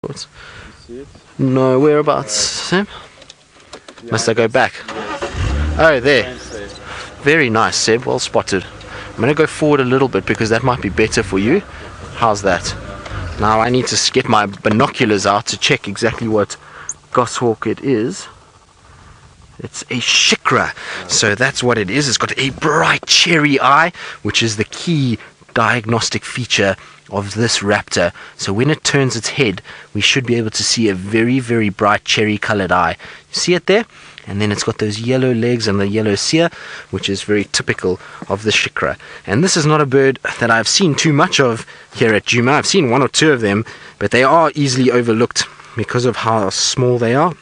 What's... No, whereabouts, Sam? Must I go back? Oh, there. Very nice, Seb. Well spotted. I'm going to go forward a little bit because that might be better for you. How's that? Now I need to get my binoculars out to check exactly what goshawk it is. It's a shikra. So that's what it is. It's got a bright cherry eye, which is the key diagnostic feature of this raptor. So when it turns its head, we should be able to see a very, very bright cherry colored eye. You see it there? And then it's got those yellow legs and the yellow cere, which is very typical of the shikra. And this is not a bird that I've seen too much of here at Djuma. I've seen one or two of them, but they are easily overlooked because of how small they are.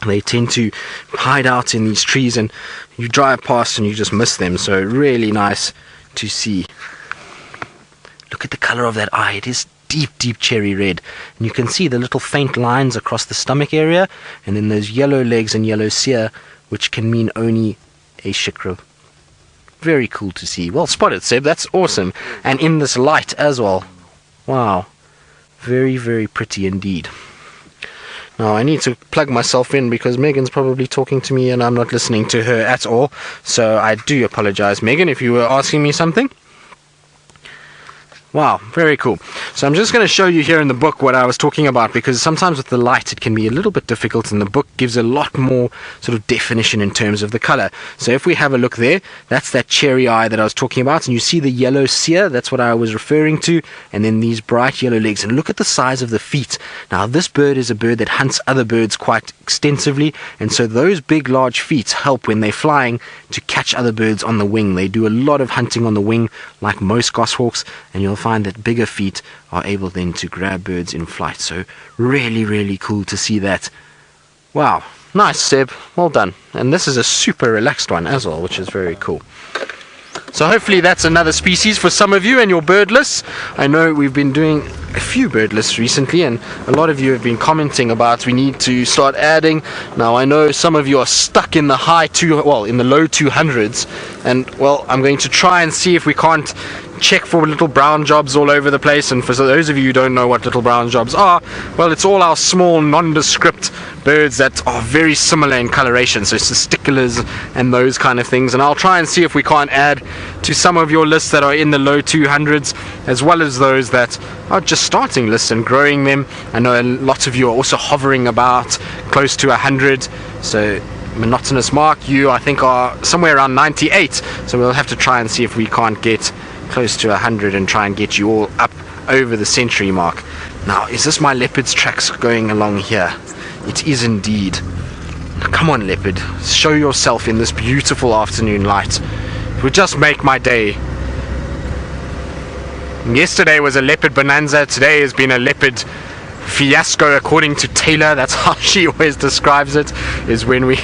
They tend to hide out in these trees and you drive past and you just miss them. So really nice to see. Look at the color of that eye. It is deep cherry red, and you can see the little faint lines across the stomach area, and then those yellow legs and yellow cere, which can mean only a shikra. Very cool to see. Well spotted, Seb. That's awesome. And in this light as well. Wow. Very, very pretty indeed. Now I need to plug myself in because Megan's probably talking to me and I'm not listening to her at all. So I do apologize, Megan, if you were asking me something. Wow, very cool. So I'm just going to show you here in the book what I was talking about, because sometimes with the light it can be a little bit difficult, and the book gives a lot more sort of definition in terms of the color. So if we have a look there, that's that cherry eye that I was talking about, and you see the yellow cere, that's what I was referring to, and then these bright yellow legs. And look at the size of the feet. Now this bird is a bird that hunts other birds quite extensively, and so those big large feet help when they're flying to catch other birds on the wing. They do a lot of hunting on the wing like most goshawks, and you'll find that bigger feet are able then to grab birds in flight. So really cool to see that. Wow, nice, Seb, well done. And this is a super relaxed one as well, which is very cool. So hopefully that's another species for some of you and your bird lists. I know we've been doing a few bird lists recently, and a lot of you have been commenting about we need to start adding. Now I know some of you are stuck in the in the low 200s, and well, I'm going to try and see if we can't check for little brown jobs all over the place. And for those of you who don't know what little brown jobs are, well, it's all our small nondescript birds that are very similar in coloration, so testiculars and those kind of things. And I'll try and see if we can't add to some of your lists that are in the low 200s, as well as those that are just starting lists and growing them. I know a lot of you are also hovering about close to 100, so monotonous mark, you I think are somewhere around 98, so we'll have to try and see if we can't get close to 100 and try and get you all up over the century mark. Now, is this my leopard's tracks going along here? It is indeed. Come on, leopard, show yourself in this beautiful afternoon light. It would just make my day. Yesterday was a leopard bonanza. Today has been a leopard fiasco, according to Taylor. That's how she always describes it, is when we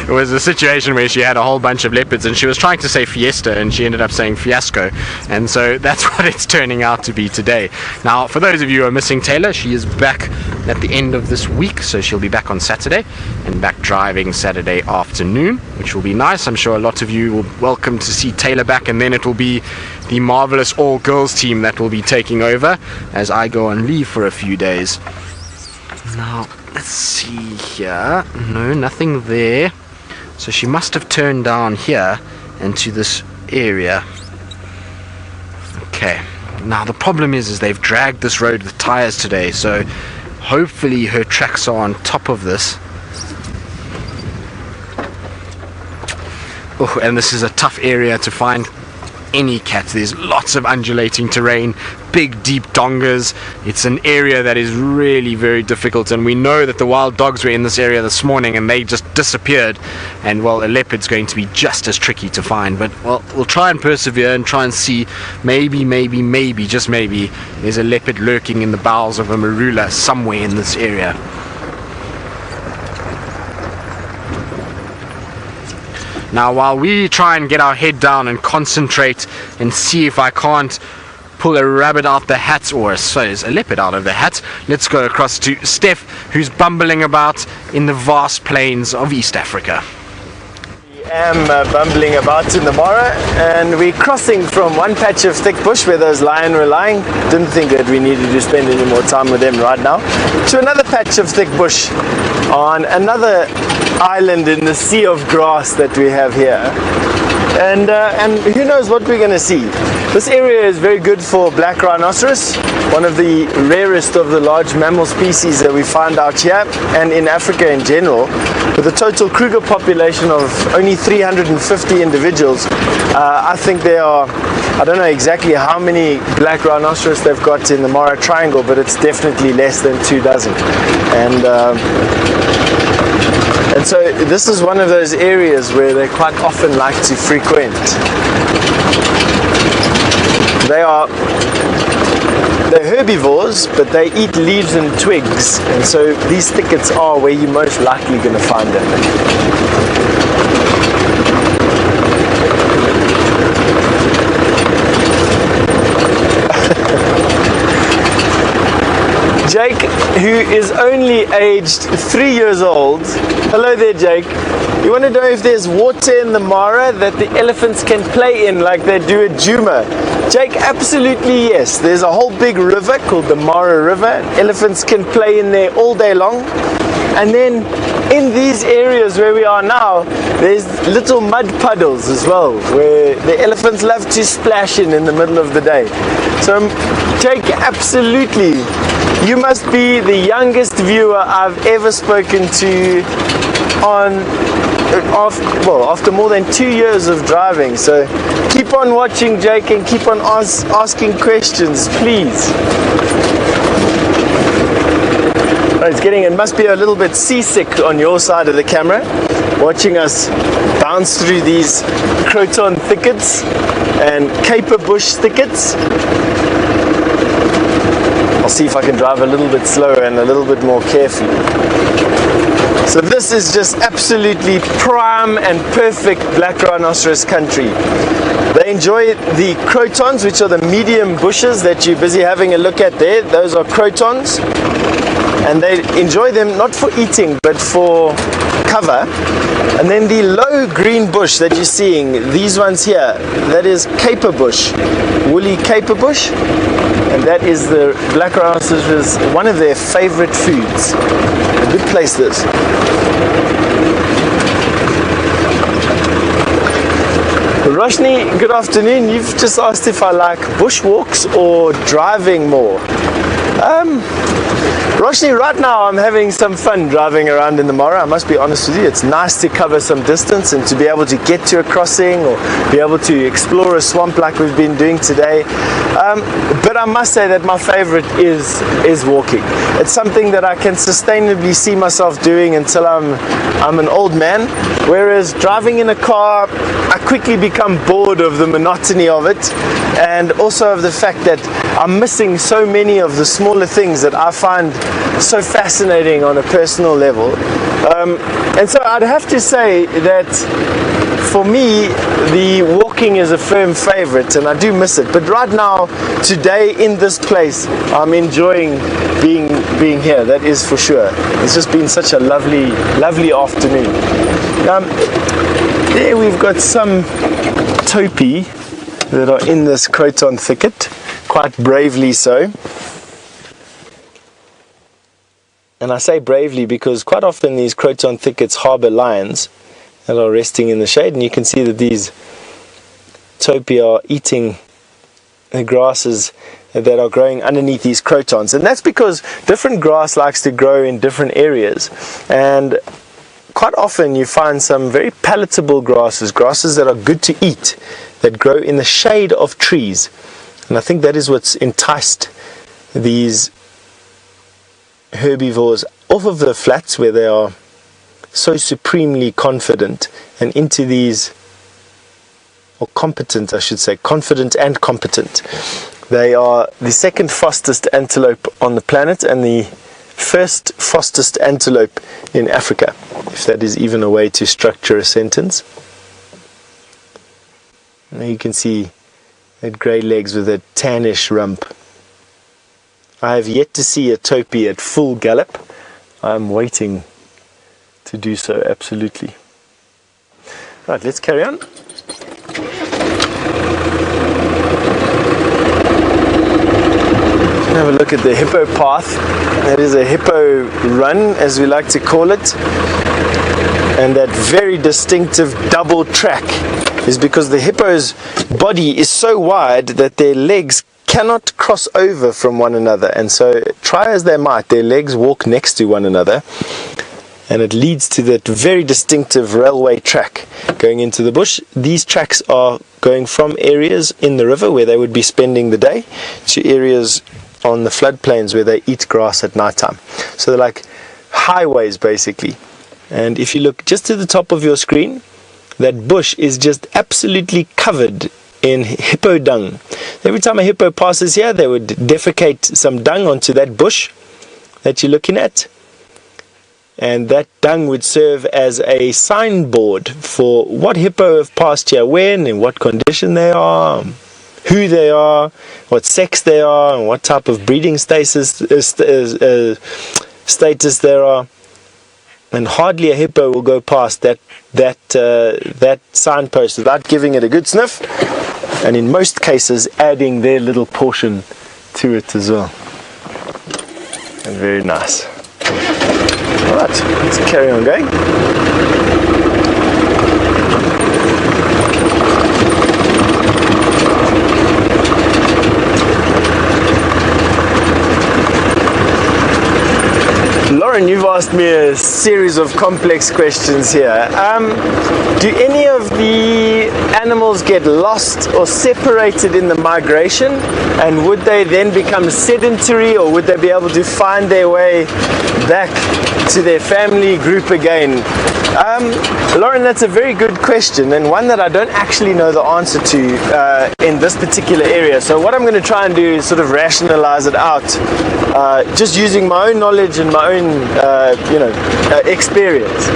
it was a situation where she had a whole bunch of leopards and she was trying to say fiesta and she ended up saying fiasco, and so that's what it's turning out to be today. Now, for those of you who are missing Taylor, she is back at the end of this week, so she'll be back on Saturday and back driving Saturday afternoon, which will be nice. I'm sure a lot of you will welcome to see Taylor back, and then it will be the marvelous all-girls team that will be taking over as I go on leave for a few days. Now, let's see here. No, nothing there. So she must have turned down here into this area. Okay. Now, the problem is they've dragged this road with tires today, so hopefully her tracks are on top of this. Oh, and this is a tough area to find any cat. There's lots of undulating terrain, big deep dongas. It's an area that is really very difficult, and we know that the wild dogs were in this area this morning and they just disappeared, and well, a leopard's going to be just as tricky to find. But well, we'll try and persevere and try and see. Maybe, just maybe, there's a leopard lurking in the bowels of a marula somewhere in this area. Now, while we try and get our head down and concentrate and see if I can't pull a rabbit out the hat, or a leopard out of the hat, let's go across to Stef, who's bumbling about in the vast plains of East Africa. am bumbling about in the Mara, and we're crossing from one patch of thick bush where those lion were lying. Didn't think that we needed to spend any more time with them right now, to another patch of thick bush on another island in the sea of grass that we have here. And who knows what we're going to see. This area is very good for black rhinoceros, one of the rarest of the large mammal species that we find out here and in Africa in general. With a total Kruger population of only 350 individuals, I think there are, I don't know exactly how many black rhinoceros they've got in the Mara Triangle, but it's definitely less than 24. And so this is one of those areas where they quite often like to frequent. They're herbivores, but they eat leaves and twigs, and so these thickets are where you're most likely going to find them. Jake, who is only aged 3 years old. Hello there, Jake. You want to know if there's water in the Mara that the elephants can play in like they do at Djuma? Jake, absolutely yes. There's a whole big river called the Mara River. Elephants can play in there all day long. And then in these areas where we are now, there's little mud puddles as well, where the elephants love to splash in the middle of the day. So Jake, absolutely. You must be the youngest viewer I've ever spoken to after more than 2 years of driving. So keep on watching, Jake, and keep on asking questions, please. It must be a little bit seasick on your side of the camera, watching us bounce through these croton thickets and caper bush thickets. I'll see if I can drive a little bit slower and a little bit more carefully. So this is just absolutely prime and perfect black rhinoceros country. They enjoy the crotons, which are the medium bushes that you're busy having a look at there. Those are crotons. And they enjoy them not for eating but for cover. And then the low green bush that you're seeing, these ones here, that is caper bush, woolly caper bush, and that is the black rhinoceros, one of their favorite foods. A good place this. Roshni, good afternoon. You've just asked if I like bushwalks or driving more. Roshni, right now I'm having some fun driving around in the Mara. I must be honest with you, it's nice to cover some distance and to be able to get to a crossing or be able to explore a swamp like we've been doing today. But I must say that my favorite is walking. It's something that I can sustainably see myself doing until I'm an old man. Whereas driving in a car, I quickly become bored of the monotony of it, and also of the fact that I'm missing so many of the smaller things that I find so fascinating on a personal level. And so I'd have to say that for me, the walking is a firm favorite, and I do miss it. But right now, today in this place, I'm enjoying being here. That is for sure. It's just been such a lovely afternoon. There we've got some Topi that are in this croton thicket, quite bravely so. And I say bravely because quite often these croton thickets harbour lions that are resting in the shade, and you can see that these Topi are eating the grasses that are growing underneath these crotons. And that's because different grass likes to grow in different areas, and quite often you find some very palatable grasses that are good to eat, that grow in the shade of trees. And I think that is what's enticed these herbivores off of the flats where they are so supremely confident and into these, or competent I should say, confident and competent. They are the second fastest antelope on the planet and the first fastest antelope in Africa, if that is even a way to structure a sentence. Now you can see that grey legs with a tannish rump. I have yet to see a Topi at full gallop. I'm waiting to do so, absolutely. Right, let's carry on. Have a look at the hippo path. That is a hippo run, as we like to call it. And that very distinctive double track is because the hippo's body is so wide that their legs cannot cross over from one another. And so, try as they might, their legs walk next to one another. And it leads to that very distinctive railway track going into the bush. These tracks are going from areas in the river where they would be spending the day to areas on the floodplains where they eat grass at night time. So they're like highways basically. And if you look just to the top of your screen, that bush is just absolutely covered in hippo dung. Every time a hippo passes here, they would defecate some dung onto that bush that you're looking at. And that dung would serve as a signboard for what hippo have passed here, when, in what condition they are, who they are, what sex they are, and what type of breeding status there are. And hardly a hippo will go past that signpost without giving it a good sniff, and in most cases adding their little portion to it as well. And very nice. Alright, let's carry on going. Lauren, you've asked me a series of complex questions here. Do any of the animals get lost or separated in the migration? And would they then become sedentary, or would they be able to find their way back to their family group again? Lauren, that's a very good question, and one that I don't actually know the answer to in this particular area. So what I'm going to try and do is sort of rationalize it out, just using my own knowledge and my own experience.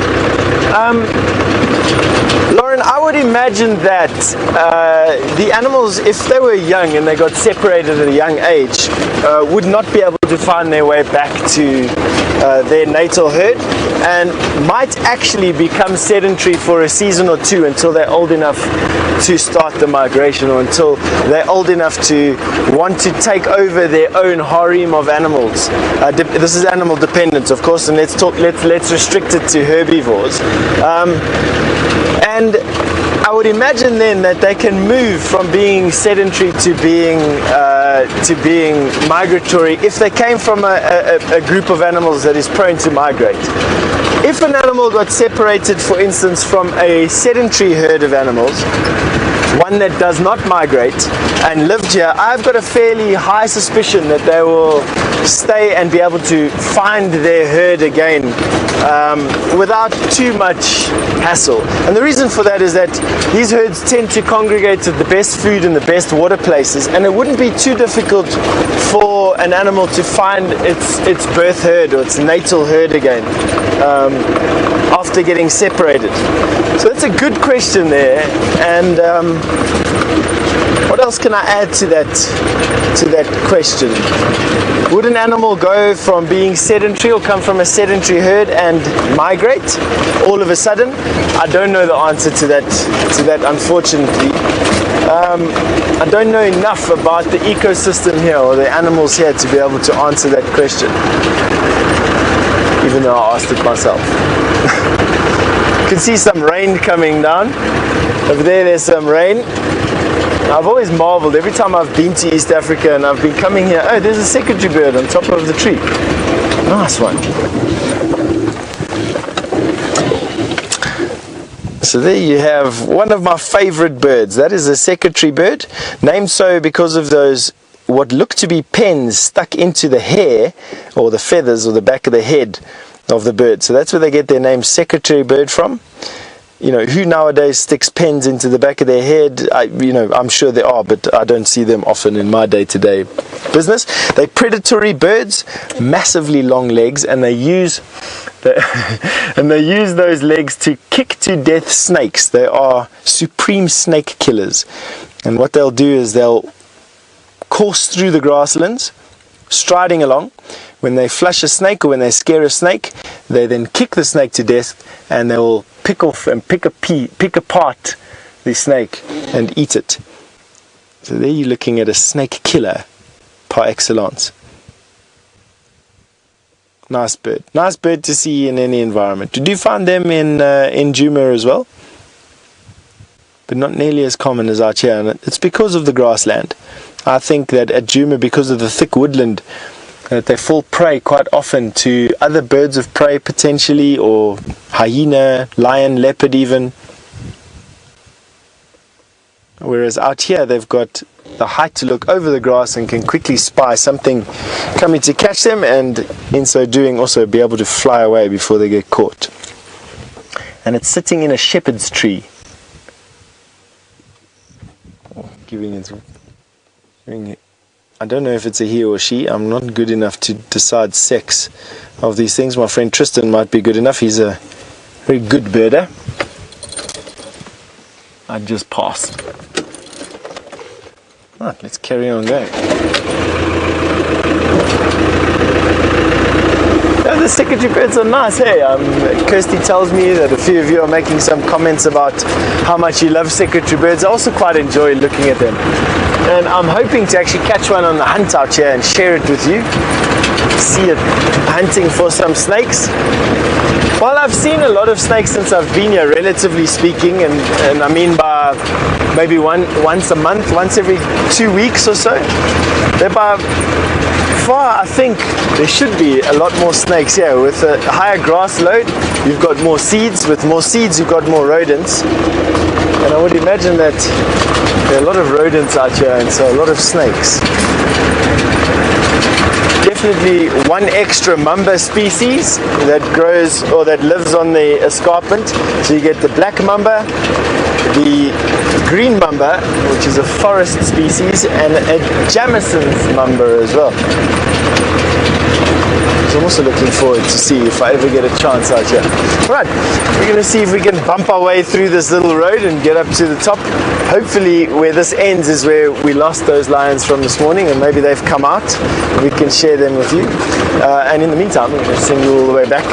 Lauren, I would imagine that the animals, if they were young and they got separated at a young age, would not be able to find their way back to their natal herd, and might actually become sedentary for a season or two until they're old enough to start the migration, or until they're old enough to want to take over their own harem of animals. This is animal dependent, of course, and let's restrict it to herbivores. And I would imagine then that they can move from being sedentary to being migratory if they came from a group of animals that is prone to migrate. If an animal got separated, for instance, from a sedentary herd of animals, one that does not migrate, and lived here, I've got a fairly high suspicion that they will stay and be able to find their herd again without too much hassle. And the reason for that is that these herds tend to congregate at the best food and the best water places, and it wouldn't be too difficult for an animal to find its birth herd or its natal herd again after getting separated. So that's a good question there. And what else can I add to that question? Would an animal go from being sedentary, or come from a sedentary herd and migrate all of a sudden? I don't know the answer to that, unfortunately. I don't know enough about the ecosystem here or the animals here to be able to answer that question, even though I asked it myself. You can see some rain coming down. Over there's some rain. I've always marveled every time I've been to East Africa and I've been coming here. Oh, there's a secretary bird on top of the tree. Nice one. So there you have one of my favorite birds. That is a secretary bird, named so because of those what look to be pens stuck into the hair or the feathers or the back of the head of the bird. So that's where they get their name secretary bird from. You know, who nowadays sticks pens into the back of their head? I'm sure there are, but I don't see them often in my day-to-day business. They're predatory birds, massively long legs, and they use those legs to kick to death snakes. They are supreme snake killers. And what they'll do is they'll course through the grasslands, striding along. When they flush a snake or when they scare a snake, they then kick the snake to death, and they'll pick off and pick apart the snake and eat it. So there you're looking at a snake killer par excellence. Nice bird to see in any environment. Did you find them in Djuma as well? But not nearly as common as out here, and it's because of the grassland. I think that at Djuma, because of the thick woodland, that they fall prey quite often to other birds of prey potentially, or hyena, lion, leopard even. Whereas out here they've got the height to look over the grass and can quickly spy something coming to catch them, and in so doing also be able to fly away before they get caught. And it's sitting in a shepherd's tree. I don't know if it's a he or she. I'm not good enough to decide sex of these things. My friend Tristan might be good enough. He's a very good birder. I'd just pass. Right, let's carry on going. The secretary birds are nice, hey? Kirsty tells me that a few of you are making some comments about how much you love secretary birds. I also quite enjoy looking at them. And I'm hoping to actually catch one on the hunt out here and share it with you. See it hunting for some snakes. Well, I've seen a lot of snakes since I've been here, relatively speaking, and I mean by maybe once a month, once every 2 weeks or so. They're by far, I think there should be a lot more snakes here. With a higher grass load, you've got more seeds. With more seeds, you've got more rodents. And I would imagine that there are a lot of rodents out here, and so a lot of snakes. Definitely one extra mamba species that grows or that lives on the escarpment. So you get the black mamba, the green mamba, which is a forest species, and a Jamison's mamba as well. So I'm also looking forward to see if I ever get a chance out here. Right, we're going to see if we can bump our way through this little road and get up to the top. Hopefully where this ends is where we lost those lions from this morning, and maybe they've come out and we can share them with you. And in the meantime, I'm going to send you all the way back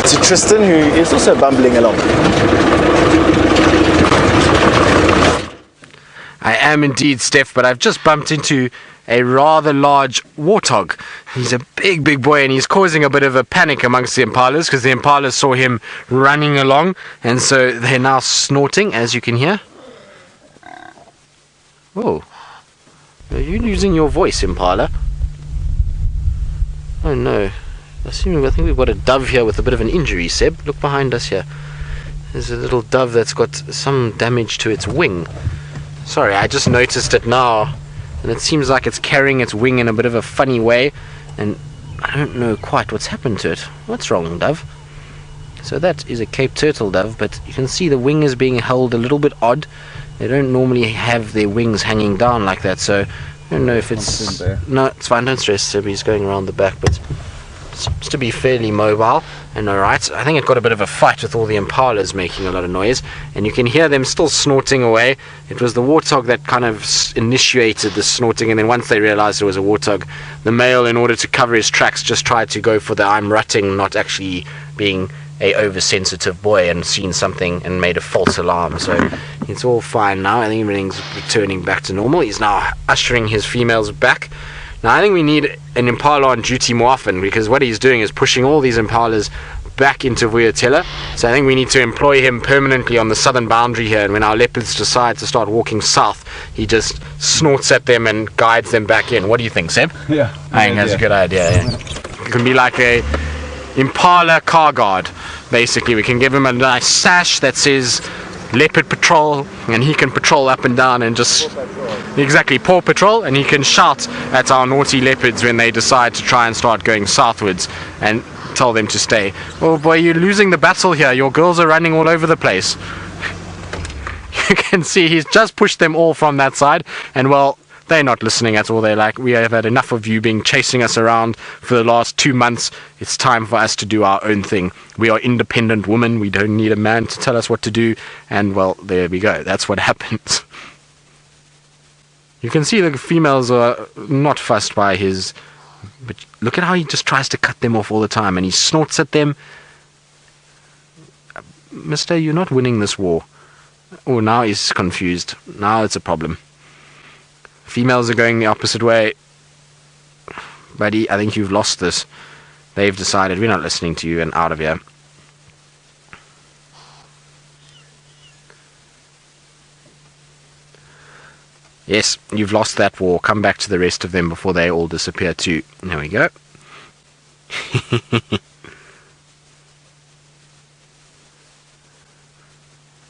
to Tristan, who is also bumbling along. I am indeed, Stef, but I've just bumped into a rather large warthog. He's a big boy, and he's causing a bit of a panic amongst the impalas, because the impalas saw him running along, and so they're now snorting, as you can hear. Oh, are you losing your voice, impala? Oh no, I think we've got a dove here with a bit of an injury. Seb, look behind us here. There's a little dove that's got some damage to its wing. Sorry, I just noticed it now, and it seems like it's carrying its wing in a bit of a funny way, and I don't know quite what's happened to it. What's wrong, dove? So that is a Cape turtle dove, but you can see the wing is being held a little bit odd. They don't normally have their wings hanging down like that, so I don't know if it's... No, it's fine, don't stress, Sabi. He's going around the back, but it seems to be fairly mobile and alright. I think it got a bit of a fight with all the impalas making a lot of noise, and you can hear them still snorting away. It was the warthog that kind of initiated the snorting, and then once they realized it was a warthog, the male, in order to cover his tracks, just tried to go for the I'm rutting, not actually being a oversensitive boy, and seen something and made a false alarm. So it's all fine now. I think everything's returning back to normal. He's now ushering his females back. Now I think we need an impala on duty more often, because what he's doing is pushing all these impalas back into Vuyatela. So I think we need to employ him permanently on the southern boundary here, and when our leopards decide to start walking south, he just snorts at them and guides them back in. What do you think, Seb? Yeah, I think that's a good idea. Yeah. It can be like a impala car guard, basically. We can give him a nice sash that says Leopard Patrol, and he can patrol up and down and just... Exactly, Paw Patrol, and he can shout at our naughty leopards when they decide to try and start going southwards, and tell them to stay. Oh boy, you're losing the battle here. Your girls are running all over the place. You can see he's just pushed them all from that side, and well, they're not listening at all. They're like, we have had enough of you being chasing us around for the last 2 months. It's time for us to do our own thing. We are independent women. We don't need a man to tell us what to do. And well, there we go. That's what happens. You can see the females are not fussed by his... But look at how he just tries to cut them off all the time. And he snorts at them. mister, you're not winning this war. Oh, now he's confused. Now it's a problem. Females are going the opposite way. Buddy, I think you've lost this. They've decided we're not listening to you and out of here. Yes, you've lost that war. Come back to the rest of them before they all disappear too. There we go.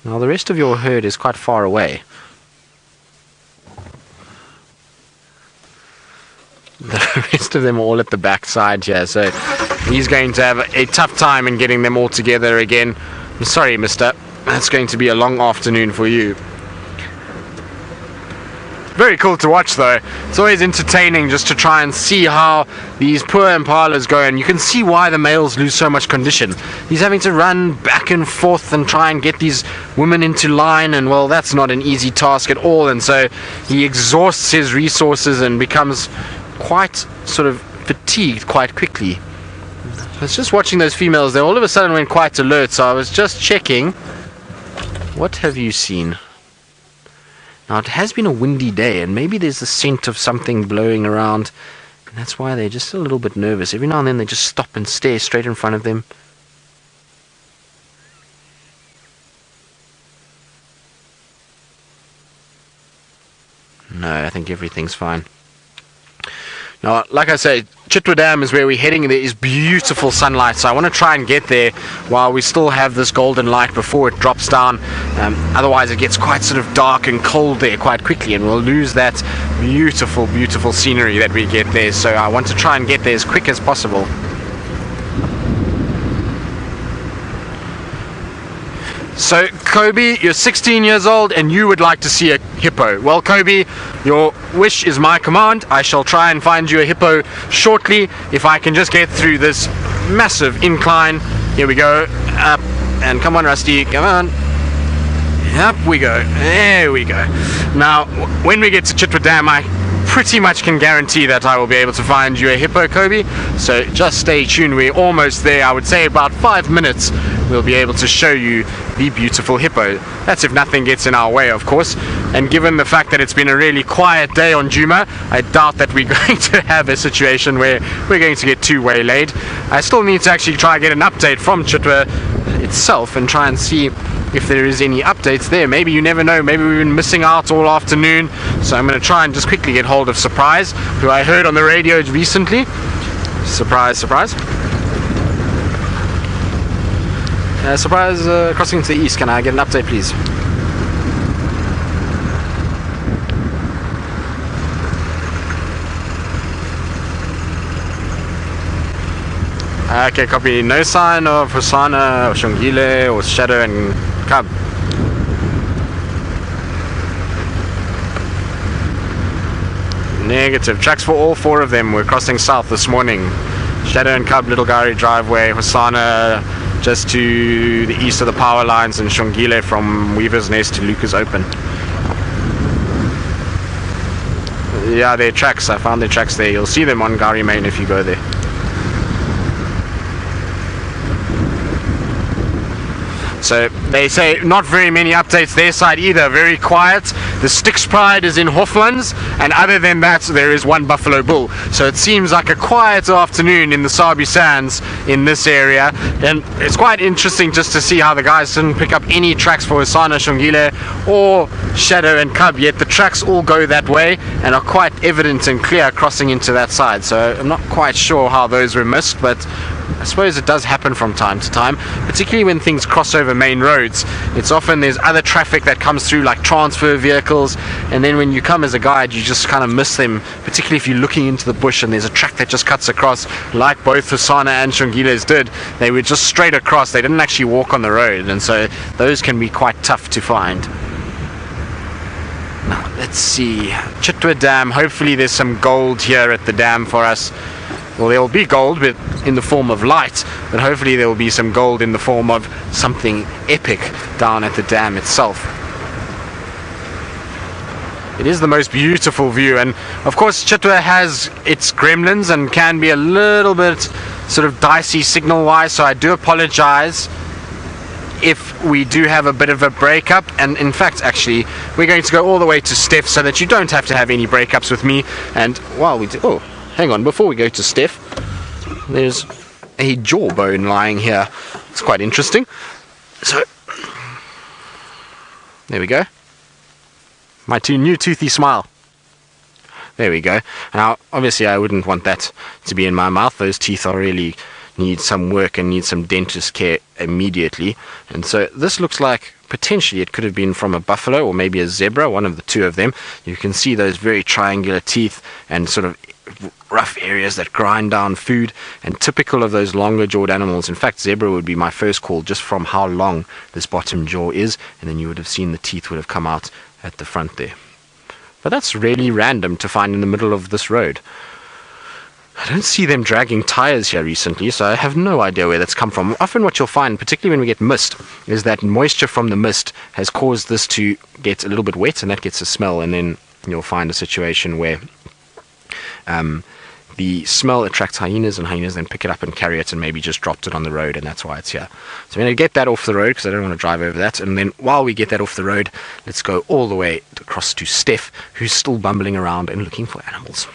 Now the rest of your herd is quite far away. The rest of them are all at the back side here, so he's going to have a tough time in getting them all together again. I'm sorry, mister. That's going to be a long afternoon for you. Very cool to watch though. It's always entertaining just to try and see how these poor impalas go, and you can see why the males lose so much condition. He's having to run back and forth and try and get these women into line, and well, that's not an easy task at all, and so he exhausts his resources and becomes quite sort of fatigued quite quickly. I was just watching those females. They all of a sudden went quite alert, so I was just checking. What have you seen? Now, it has been a windy day, and maybe there's a scent of something blowing around, and that's why they're just a little bit nervous. Every now and then they just stop and stare straight in front of them. No, I think everything's fine. Now, like I say, Chitwa Dam is where we're heading. There is beautiful sunlight, so I want to try and get there while we still have this golden light before it drops down. Otherwise it gets quite sort of dark and cold there quite quickly, and we'll lose that beautiful, beautiful scenery that we get there. So I want to try and get there as quick as possible. So, Kobe, you're 16 years old and you would like to see a hippo. Well, Kobe, your wish is my command. I shall try and find you a hippo shortly if I can just get through this massive incline. Here we go. Up. And come on, Rusty. Come on. Up we go. There we go. Now, when we get to Chitwa Dam, I pretty much can guarantee that I will be able to find you a hippo, Kobe. So just stay tuned. We're almost there. I would say about 5 minutes we'll be able to show you the beautiful hippo. That's if nothing gets in our way, of course. And given the fact that it's been a really quiet day on Djuma, I doubt that we're going to have a situation where we're going to get too waylaid. I still need to actually try and get an update from Chitwa itself and try and see if there is any updates there. Maybe, you never know, maybe we've been missing out all afternoon. So I'm going to try and just quickly get hold of Surprise, who I heard on the radio recently. Surprise, surprise. Surprise, crossing to the east. Can I get an update, please? Okay, copy. No sign of Hosana, or Shongile, or Shadow and Cub. Negative. Tracks for all 4 of them. We're crossing south this morning. Shadow and Cub, Little Gari driveway. Hosana just to the east of the power lines, and Shongile from Weaver's Nest to Lucas Open. Yeah, their tracks. I found their tracks there. You'll see them on Gari Main if you go there. So they say not very many updates their side either, very quiet. The Styx Pride is in Hoflands, and other than that there is one Buffalo Bull. So it seems like a quiet afternoon in the Sabi Sands in this area, and it's quite interesting just to see how the guys didn't pick up any tracks for Hosana, Shongile or Shadow and Cub, yet the tracks all go that way and are quite evident and clear crossing into that side. So I'm not quite sure how those were missed, but I suppose it does happen from time to time, particularly when things cross over main roads. It's often there's other traffic that comes through, like transfer vehicles, and then when you come as a guide you just kind of miss them, particularly if you're looking into the bush and there's a track that just cuts across, like both Hosana and Shongile's did. They were just straight across, they didn't actually walk on the road, and so those can be quite tough to find. Now let's see, Chitwa Dam, hopefully there's some gold here at the dam for us. Well, there will be gold, but in the form of light, but hopefully there will be some gold in the form of something epic down at the dam itself. It is the most beautiful view, and of course Chitwa has its gremlins and can be a little bit sort of dicey signal wise, so I do apologize if we do have a bit of a breakup, and in fact actually we're going to go all the way to Stef so that you don't have to have any breakups with me. And while we do, oh hang on, before we go to Stef, there's a jawbone lying here. It's quite interesting. So there we go, my new toothy smile. There we go. Now obviously I wouldn't want that to be in my mouth. Those teeth are really need some work and need some dentist care immediately. And so this looks like potentially it could have been from a buffalo or maybe a zebra, one of the two of them. You can see those very triangular teeth and sort of rough areas that grind down food, and typical of those longer jawed animals. In fact, zebra would be my first call just from how long this bottom jaw is, and then you would have seen the teeth would have come out at the front there. But that's really random to find in the middle of this road. I don't see them dragging tires here recently, so I have no idea where that's come from. Often what you'll find, particularly when we get mist, is that moisture from the mist has caused this to get a little bit wet, and that gets a smell, and then you'll find a situation where the smell attracts hyenas, and hyenas then pick it up and carry it and maybe just dropped it on the road, and that's why it's here. So I'm going to get that off the road because I don't want to drive over that, and then while we get that off the road, let's go all the way across to Stef, who's still bumbling around and looking for animals.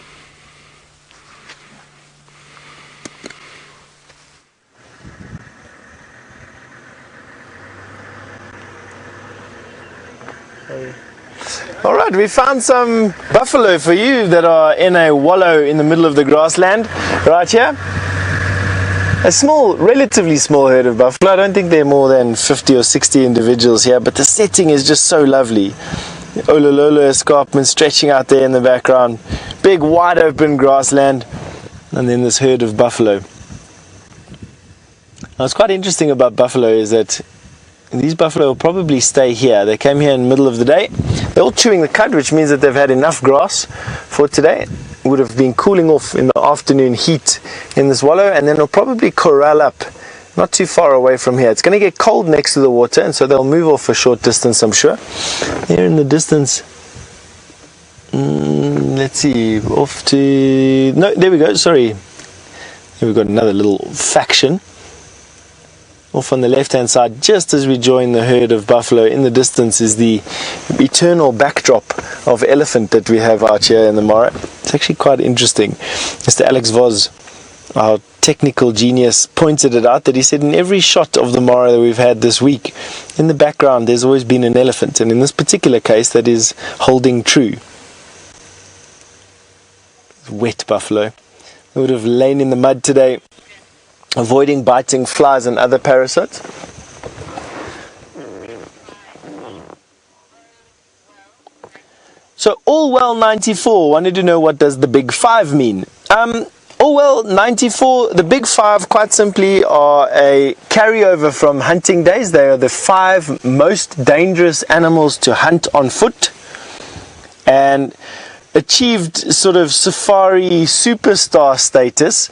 Alright, we found some buffalo for you that are in a wallow in the middle of the grassland right here. A small, relatively small herd of buffalo. I don't think there are more than 50 or 60 individuals here, but the setting is just so lovely. The Olololo escarpment stretching out there in the background. Big wide open grassland, and then this herd of buffalo. Now, what's quite interesting about buffalo is that these buffalo will probably stay here. They came here in the middle of the day. They're all chewing the cud, which means that they've had enough grass for today. Would have been cooling off in the afternoon heat in this wallow, and then they'll probably corral up not too far away from here. It's going to get cold next to the water, and so they'll move off a short distance, I'm sure. Here in the distance, let's see, off to, no, there we go, sorry. Here we've got another little faction. Off on the left hand side, just as we join the herd of buffalo, in the distance is the eternal backdrop of elephant that we have out here in the Mara. It's actually quite interesting. Mr. Alex Voss, our technical genius, pointed it out that he said in every shot of the Mara that we've had this week, in the background there's always been an elephant, and in this particular case that is holding true. Wet buffalo. They would have lain in the mud today, avoiding biting flies and other parasites. So Allwell 94 wanted to know, what does the big five mean? Allwell 94, the big five quite simply are a carryover from hunting days. They are the 5 most dangerous animals to hunt on foot, and achieved sort of safari superstar status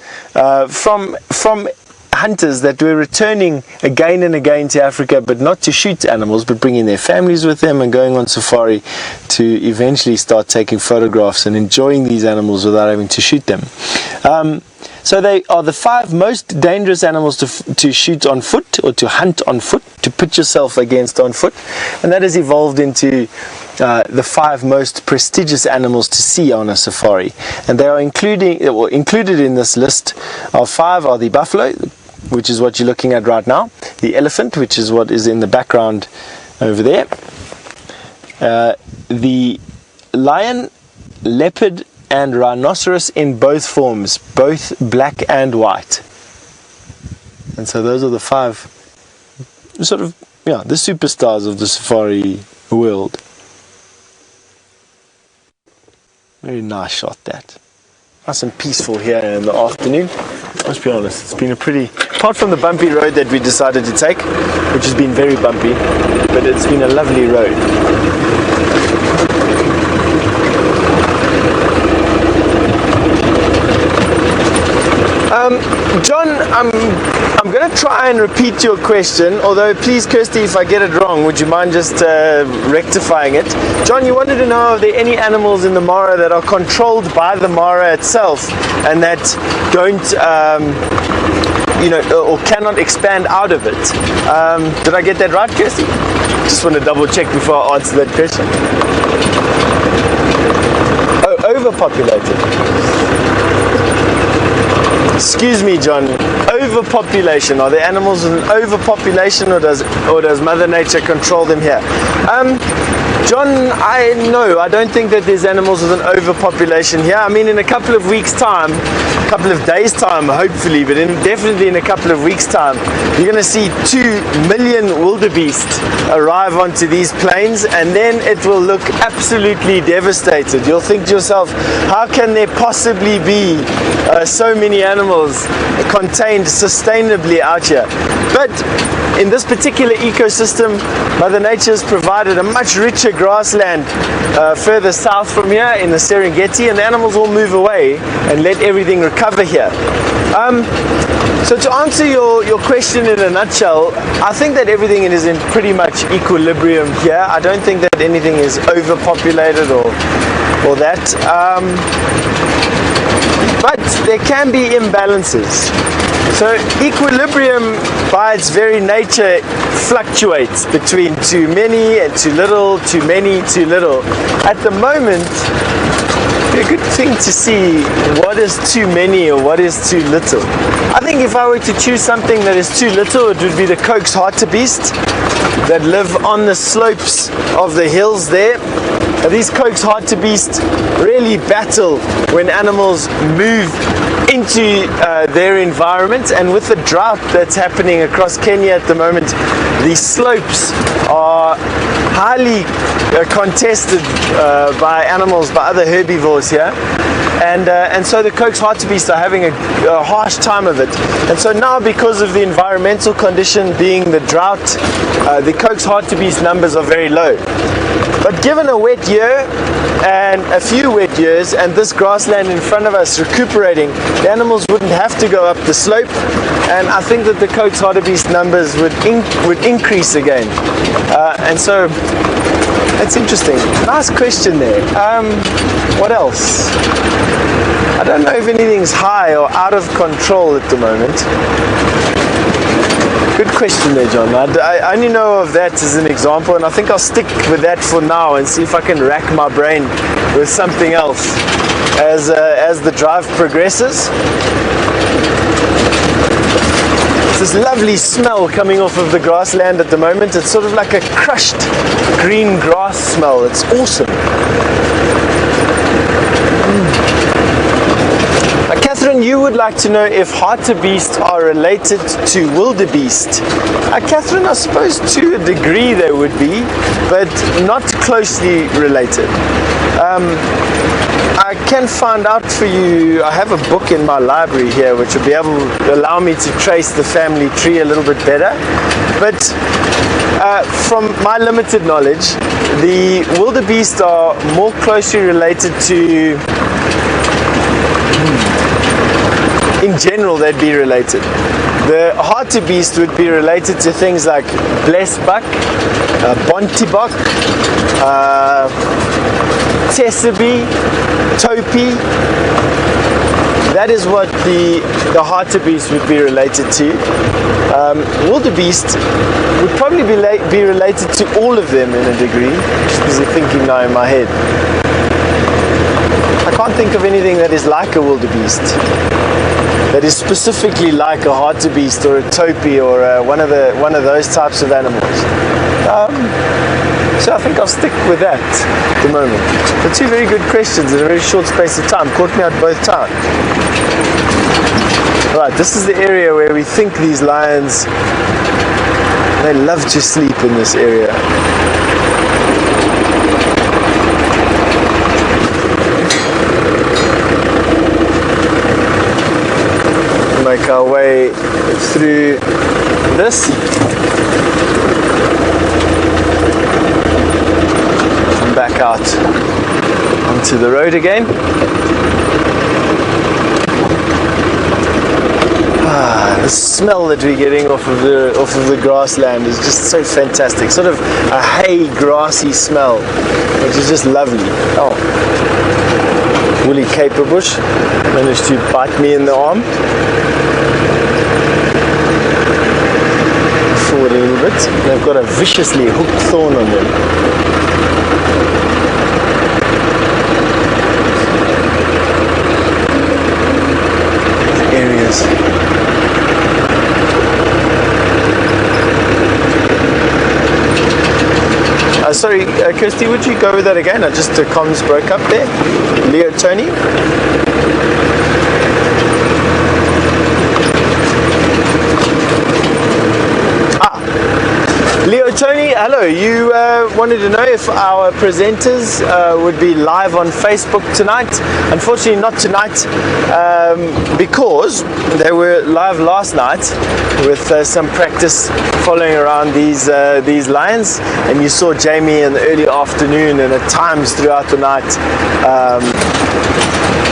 from hunters that were returning again and again to Africa, but not to shoot animals, but bringing their families with them and going on safari to eventually start taking photographs and enjoying these animals without having to shoot them. So they are the 5 most dangerous animals to shoot on foot, or to hunt on foot, to put yourself against on foot, and that has evolved into the 5 most prestigious animals to see on a safari. And they are included in this list of 5 are the buffalo, which is what you're looking at right now, the elephant, which is what is in the background over there, the lion, leopard, and rhinoceros in both forms, both black and white. And so those are the 5 sort of, the superstars of the safari world. Very nice shot, that. Nice and peaceful here in the afternoon. Let's be honest, it's been a pretty, apart from the bumpy road that we decided to take, which has been very bumpy, but it's been a lovely road. John, I'm going to try and repeat your question, although please, Kirsty, if I get it wrong, would you mind just rectifying it? John, you wanted to know, are there any animals in the Mara that are controlled by the Mara itself and that don't or cannot expand out of it. Did I get that right, Kirsty? Just want to double check before I answer that question. Oh, overpopulated. Excuse me, John. Overpopulation. Are there animals with an overpopulation, or does Mother Nature control them here? John, I don't think that there's animals with an overpopulation here. I mean, in a couple of weeks' time, a couple of days' time, hopefully, but definitely in a couple of weeks' time, you're going to see 2 million wildebeest arrive onto these plains, and then it will look absolutely devastated. You'll think to yourself, how can there possibly be so many animals contained sustainably out here? But in this particular ecosystem, Mother Nature has provided a much richer grassland further south from here in the Serengeti, and the animals will move away and let everything recover here. So to answer your question in a nutshell, I think that everything is in pretty much equilibrium here. I don't think that anything is overpopulated or that. But there can be imbalances. So equilibrium by its very nature fluctuates between too many and too little, too many, too little. At the moment, a good thing to see what is too many or what is too little. I think if I were to choose something that is too little, it would be the Coke's Hartebeest that live on the slopes of the hills there. These Coke's Hartebeest really battle when animals move into their environment, and with the drought that's happening across Kenya at the moment, these slopes are highly contested by animals, by other herbivores here, and so the Coke's Hartebeest are having a harsh time of it. And so now, because of the environmental condition being the drought, the Coke's Hartebeest numbers are very low. But given a wet year and a few wet years, and this grassland in front of us recuperating, the animals wouldn't have to go up the slope, and I think that the Coke's Hartebeest numbers would increase again. And so that's interesting. Nice question there. What else? I don't know if anything's high or out of control at the moment. Good question there, John. I only know of that as an example, and I think I'll stick with that for now and see if I can rack my brain with something else as the drive progresses. This lovely smell coming off of the grassland at the moment. It's sort of like a crushed green grass smell. It's awesome. Now, Catherine, you would like to know if hartebeest are related to wildebeest. Catherine, I suppose to a degree they would be, but not closely related. I can find out for you. I have a book in my library here which will be able to allow me to trace the family tree a little bit better. But from my limited knowledge, the wildebeest are more closely related to, in general, they'd be related. The hartebeest would be related to things like blesbuck, bontebok, Sabi, Topi. That is what the hartebeest would be related to. Wildebeest would probably be related to all of them in a degree. Just busy thinking now in my head. I can't think of anything that is like a wildebeest, that is specifically like a hartebeest or a topi or one of those types of animals. So I think I'll stick with that at the moment. But two very good questions in a very short space of time. Caught me out both times. Right, this is the area where we think these lions, they love to sleep in this area. Make our way through this. And back out onto the road again. The smell that we're getting off of the grassland is just so fantastic. Sort of a hay grassy smell, which is just lovely. Oh, woolly caper bush managed to bite me in the arm. little bit. They've got a viciously hooked thorn on them. Areas. Sorry, Kirsty, would you go with that again? Just the comms broke up there. Leo, Tony? Leo, Tony, hello. You wanted to know if our presenters would be live on Facebook tonight. Unfortunately, not tonight because they were live last night with some practice following around these lions, and you saw Jamie in the early afternoon and at times throughout the night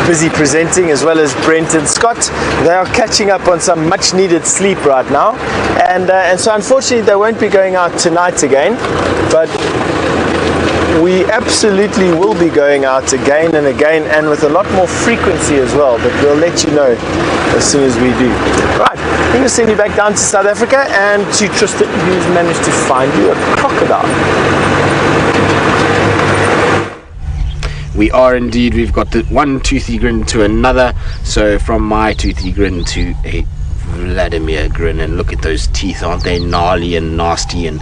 busy presenting, as well as Brent and Scott. They are catching up on some much needed sleep right now, and so unfortunately they won't be going out tonight again, but we absolutely will be going out again and again, and with a lot more frequency as well, but we'll let you know as soon as we do. Right, I'm going to send you back down to South Africa and to Tristan, who's managed to find you a crocodile. We are indeed. We've got the one toothy grin to another. So from my toothy grin to a Vladimir grin, and look at those teeth, aren't they gnarly and nasty and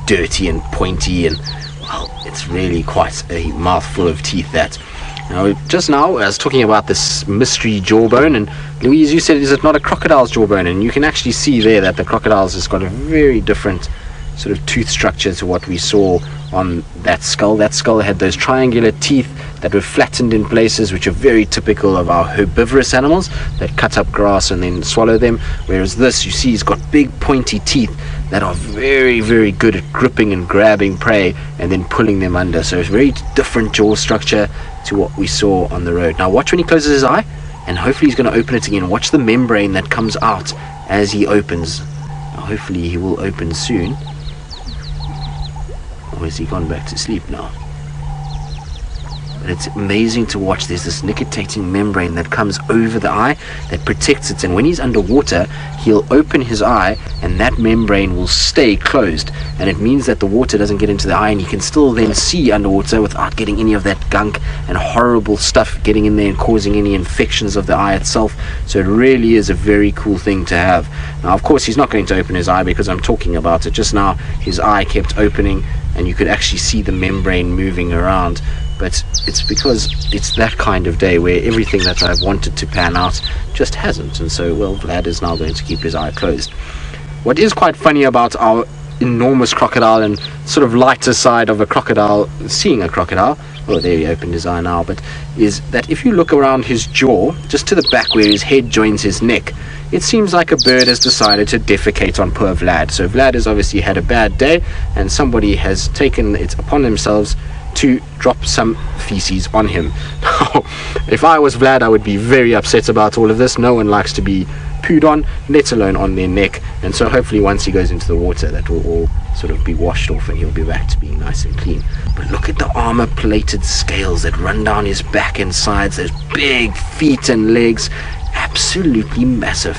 dirty and pointy, and well, it's really quite a mouthful of teeth. That now, just now I was talking about this mystery jawbone, and Louise, you said, is it not a crocodile's jawbone? And you can actually see there that the crocodile's has got a very different sort of tooth structure to what we saw on that skull. That skull had those triangular teeth that were flattened in places, which are very typical of our herbivorous animals that cut up grass and then swallow them, whereas this, you see, has got big pointy teeth that are very, very good at gripping and grabbing prey and then pulling them under. So it's a very different jaw structure to what we saw on the road. Now watch when he closes his eye, and hopefully he's going to open it again. Watch the membrane that comes out as he opens. Now hopefully he will open soon. Or has he gone back to sleep now? But it's amazing to watch. There's this nictitating membrane that comes over the eye that protects it, and when he's underwater he'll open his eye and that membrane will stay closed, and it means that the water doesn't get into the eye and he can still then see underwater without getting any of that gunk and horrible stuff getting in there and causing any infections of the eye itself. So it really is a very cool thing to have. Now of course he's not going to open his eye because I'm talking about it. Just now his eye kept opening and you could actually see the membrane moving around, but it's because it's that kind of day where everything that I've wanted to pan out just hasn't, and so, well, Vlad is now going to keep his eye closed. What is quite funny about our enormous crocodile and sort of lighter side of a crocodile, seeing a crocodile, well, there he opened his eye now, but is that if you look around his jaw, just to the back where his head joins his neck, it seems like a bird has decided to defecate on poor Vlad. So Vlad has obviously had a bad day, and somebody has taken it upon themselves to drop some feces on him. Now, if I was Vlad, I would be very upset about all of this. No one likes to be pooed on, let alone on their neck, and so hopefully once he goes into the water that will all sort of be washed off and he'll be back to being nice and clean. But look at the armor plated scales that run down his back and sides, those big feet and legs, absolutely massive.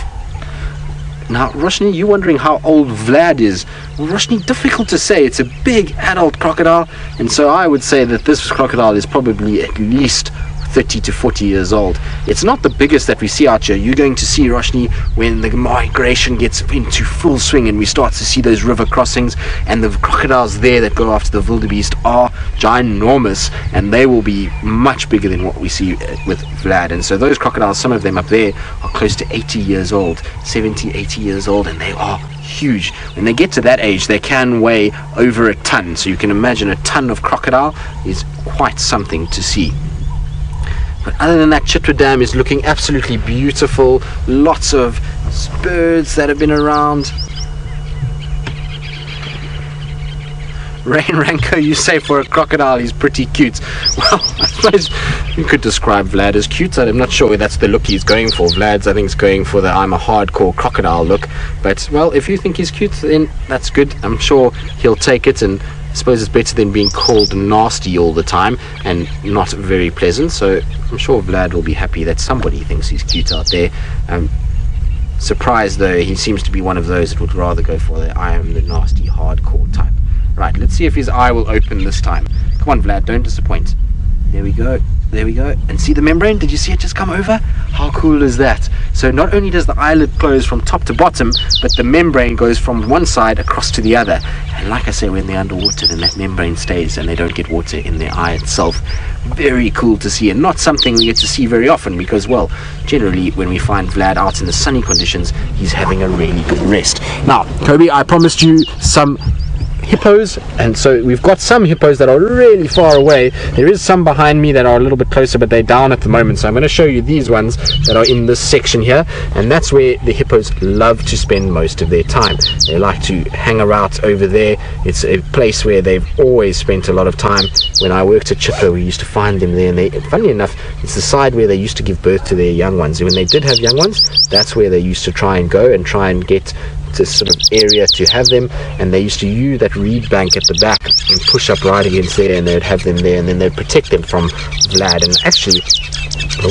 Now Roshni, you wondering how old Vlad is? Well, Roshni, difficult to say. It's a big adult crocodile, and so I would say that this crocodile is probably at least 30 to 40 years old. It's not the biggest that we see out here. You're going to see, Roshni, when the migration gets into full swing and we start to see those river crossings, and the crocodiles there that go after the wildebeest are ginormous, and they will be much bigger than what we see with Vlad. And so those crocodiles, some of them up there, are close to 80 years old, 70, 80 years old, and they are huge. When they get to that age, they can weigh over a ton, so you can imagine a ton of crocodile is quite something to see. But other than that, Chitwa Dam is looking absolutely beautiful. Lots of birds that have been around. Rain Ranko, you say for a crocodile he's pretty cute. Well, I suppose you could describe Vlad as cute. I'm not sure that's the look he's going for. Vlad's, I think, is going for the I'm a hardcore crocodile look. But, well, if you think he's cute, then that's good. I'm sure he'll take it, and I suppose it's better than being called nasty all the time and not very pleasant. So I'm sure Vlad will be happy that somebody thinks he's cute out there. Surprised though, he seems to be one of those that would rather go for the I am the nasty hardcore type. Right, let's see if his eye will open this time. Come on, Vlad, don't disappoint. There we go. There we go. And see the membrane? Did you see it just come over? How cool is that? So not only does the eyelid close from top to bottom, but the membrane goes from one side across to the other. And like I say, when they're underwater, then that membrane stays and they don't get water in their eye itself. Very cool to see, and not something we get to see very often because, well, generally when we find Vlad out in the sunny conditions, he's having a really good rest. Now, Kobe, I promised you some hippos, and so we've got some hippos that are really far away. There is some behind me that are a little bit closer, but they're down at the moment, so I'm going to show you these ones that are in this section here, and that's where the hippos love to spend most of their time. They like to hang around over there. It's a place where they've always spent a lot of time. When I worked at Chitwa, we used to find them there, and they, funny enough, it's the side where they used to give birth to their young ones. When they did have young ones, that's where they used to try and go and try and get this sort of area to have them, and they used to use that reed bank at the back and push up right against there, and they'd have them there, and then they'd protect them from Vlad. And actually,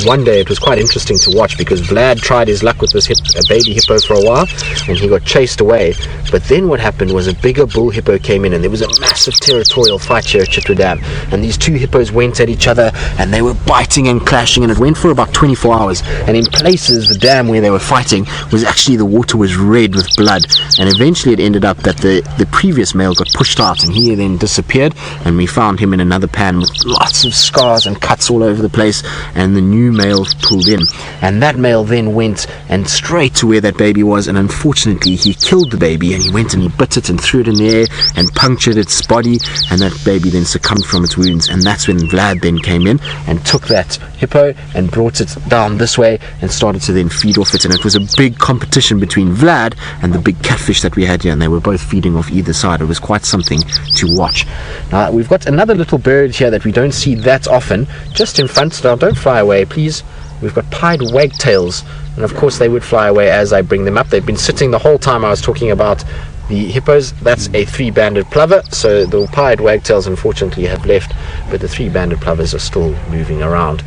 one day it was quite interesting to watch because Vlad tried his luck with this baby hippo for a while, and he got chased away. But then what happened was a bigger bull hippo came in, and there was a massive territorial fight here at Chitwa Dam, and these two hippos went at each other, and they were biting and clashing, and it went for about 24 hours. And in places, the dam where they were fighting was actually, the water was red with blood. And eventually it ended up that the previous male got pushed out, and he then disappeared, and we found him in another pan with lots of scars and cuts all over the place, and the new male pulled in, and that male then went and straight to where that baby was, and unfortunately he killed the baby, and he went and he bit it and threw it in the air and punctured its body, and that baby then succumbed from its wounds. And that's when Vlad then came in and took that hippo and brought it down this way and started to then feed off it. And it was a big competition between Vlad and the big catfish that we had here, and they were both feeding off either side. It was quite something to watch. Now we've got another little bird here that we don't see that often just in front. Now don't fly away, please. We've got pied wagtails, and of course they would fly away as I bring them up. They've been sitting the whole time I was talking about the hippos. That's a three-banded plover, so the pied wagtails unfortunately have left, but the three-banded plovers are still moving around.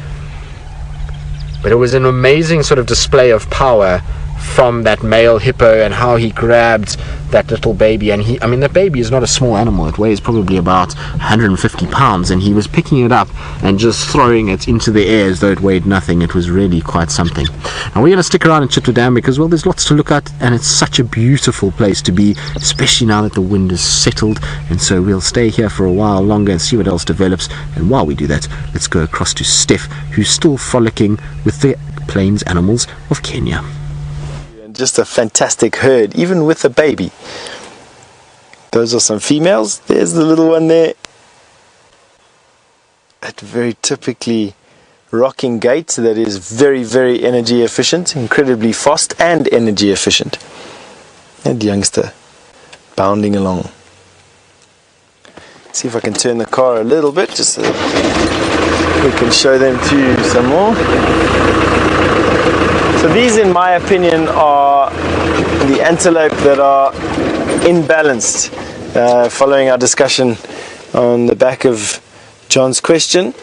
But it was an amazing sort of display of power from that male hippo, and how he grabbed that little baby. And I mean, that baby is not a small animal. It weighs probably about 150 pounds, and he was picking it up and just throwing it into the air as though it weighed nothing. It was really quite something. Now we're going to stick around in Chitwa Dam because, well, there's lots to look at, and it's such a beautiful place to be, especially now that the wind is settled. And so we'll stay here for a while longer and see what else develops. And while we do that, let's go across to Stef, who's still frolicking with the plains animals of Kenya. Just a fantastic herd, even with a baby. Those are some females. There's the little one there at a very typically rocking gait that is very, very energy efficient, incredibly fast and energy efficient. And youngster bounding along. See if I can turn the car a little bit just so we can show them to you some more. So these, in my opinion, are the antelope that are imbalanced. Following our discussion on the back of John's question,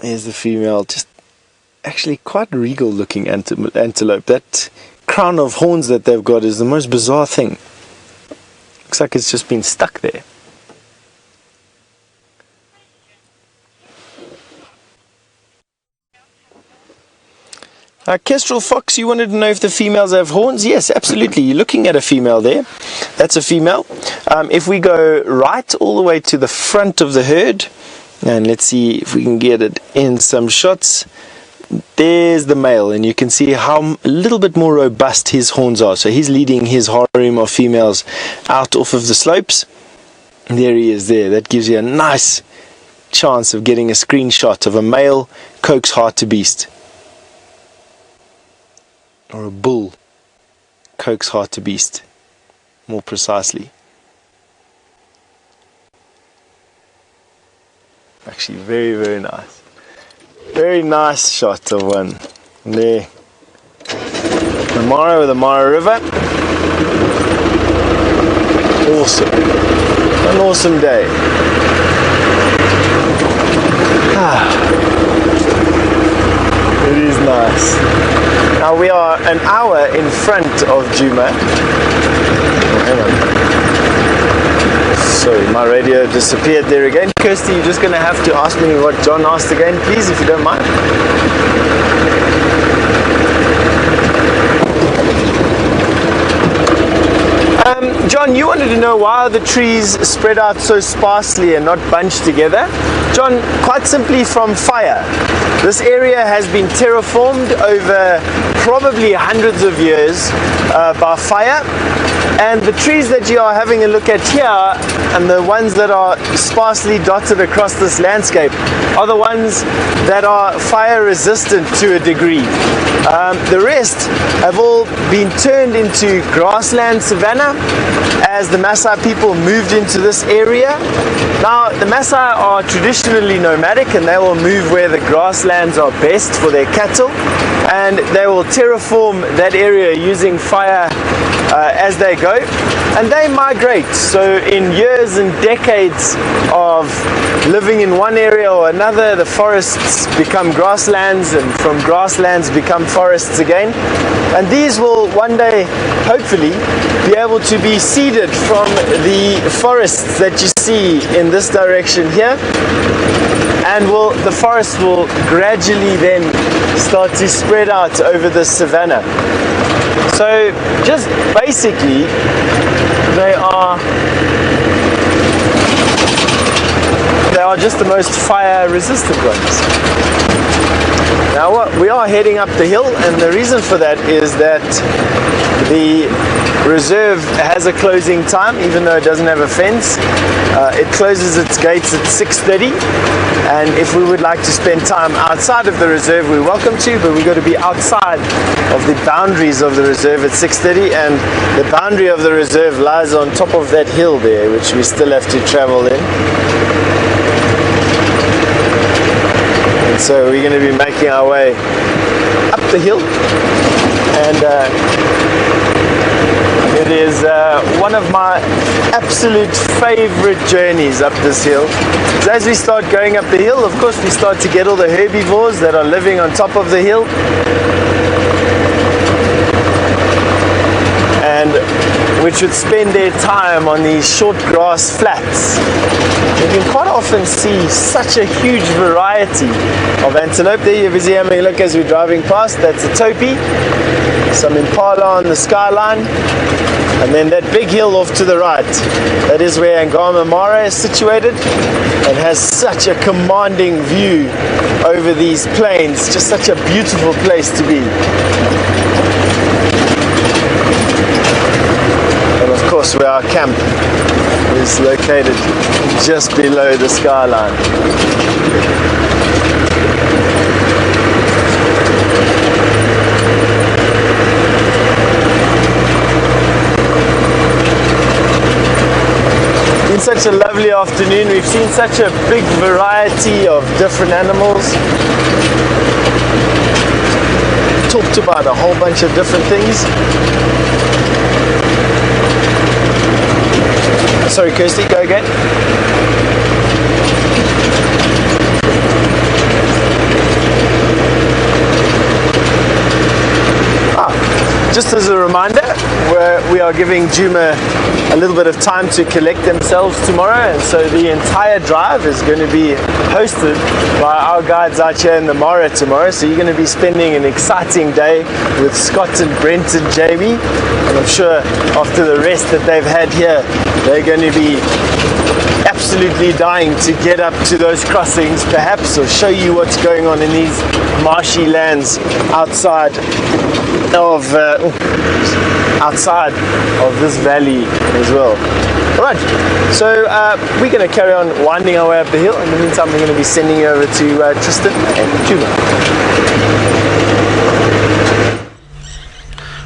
here's the female, just actually quite regal looking antelope. That crown of horns that they've got is the most bizarre thing. Looks like it's just been stuck there. Kestrel fox, you wanted to know if the females have horns? Yes, absolutely. You're looking at a female there. That's a female. If we go right all the way to the front of the herd, and let's see if we can get it in some shots. There's the male, and you can see how a little bit more robust his horns are. So he's leading his harem of females out off of the slopes. There he is there. That gives you a nice chance of getting a screenshot of a male coax Hartebeest. Or a bull coax Hartebeest, more precisely. Actually, very, very nice. Very nice shot of one. There. The Mara with the Mara River. Awesome. An awesome day. It is nice. Nice. Now we are an hour in front of Djuma. Oh, hang on. Sorry, my radio disappeared there again. Kirsty, you're just going to have to ask me what John asked again, please, if you don't mind. John, you wanted to know why the trees spread out so sparsely and not bunched together. John, quite simply from fire. This area has been terraformed over probably hundreds of years by fire. And the trees that you are having a look at here and the ones that are sparsely dotted across this landscape are the ones that are fire resistant to a degree. The rest have all been turned into grassland savanna as the Maasai people moved into this area. Now the Maasai are traditionally nomadic and they will move where the grasslands are best for their cattle, and they will terraform that area using fire as they go, and they migrate. So in years and decades of living in one area or another, the forests become grasslands, and from grasslands become forests again, and these will one day hopefully be able to be seeded from the forests that you see in this direction here, and the forest will gradually then start to spread out over the savanna. So just basically they are just the most fire resistant ones. Now we are heading up the hill, and the reason for that is that the reserve has a closing time, even though it doesn't have a fence. It closes its gates at 6:30, and if we would like to spend time outside of the reserve, we're welcome to, but we've got to be outside of the boundaries of the reserve at 6:30, and the boundary of the reserve lies on top of that hill there, which we still have to travel in. And so we're going to be making our way up the hill, and it is one of my absolute favorite journeys up this hill. So as we start going up the hill, of course we start to get all the herbivores that are living on top of the hill, and which would spend their time on these short grass flats. You can quite often see such a huge variety of antelope. There you're busy having a look as we're driving past. That's a Topi, some Impala on the skyline, and then that big hill off to the right. That is where Angama is situated, and has such a commanding view over these plains. Just such a beautiful place to be. And of course where our camp is located just below the skyline. It's been such a lovely afternoon. We've seen such a big variety of different animals. Talked about a whole bunch of different things. Sorry, Kirsty, go again. Just as a reminder, we are giving Djuma a little bit of time to collect themselves tomorrow, and so the entire drive is going to be hosted by our guides out here in the Mara tomorrow. So you're going to be spending an exciting day with Scott and Brent and Jamie, and I'm sure after the rest that they've had here, they're going to be absolutely dying to get up to those crossings perhaps, or show you what's going on in these marshy lands outside of this valley as well. Alright, so we're going to carry on winding our way up the hill. In the meantime, we're going to be sending you over to Tristan and Djuma.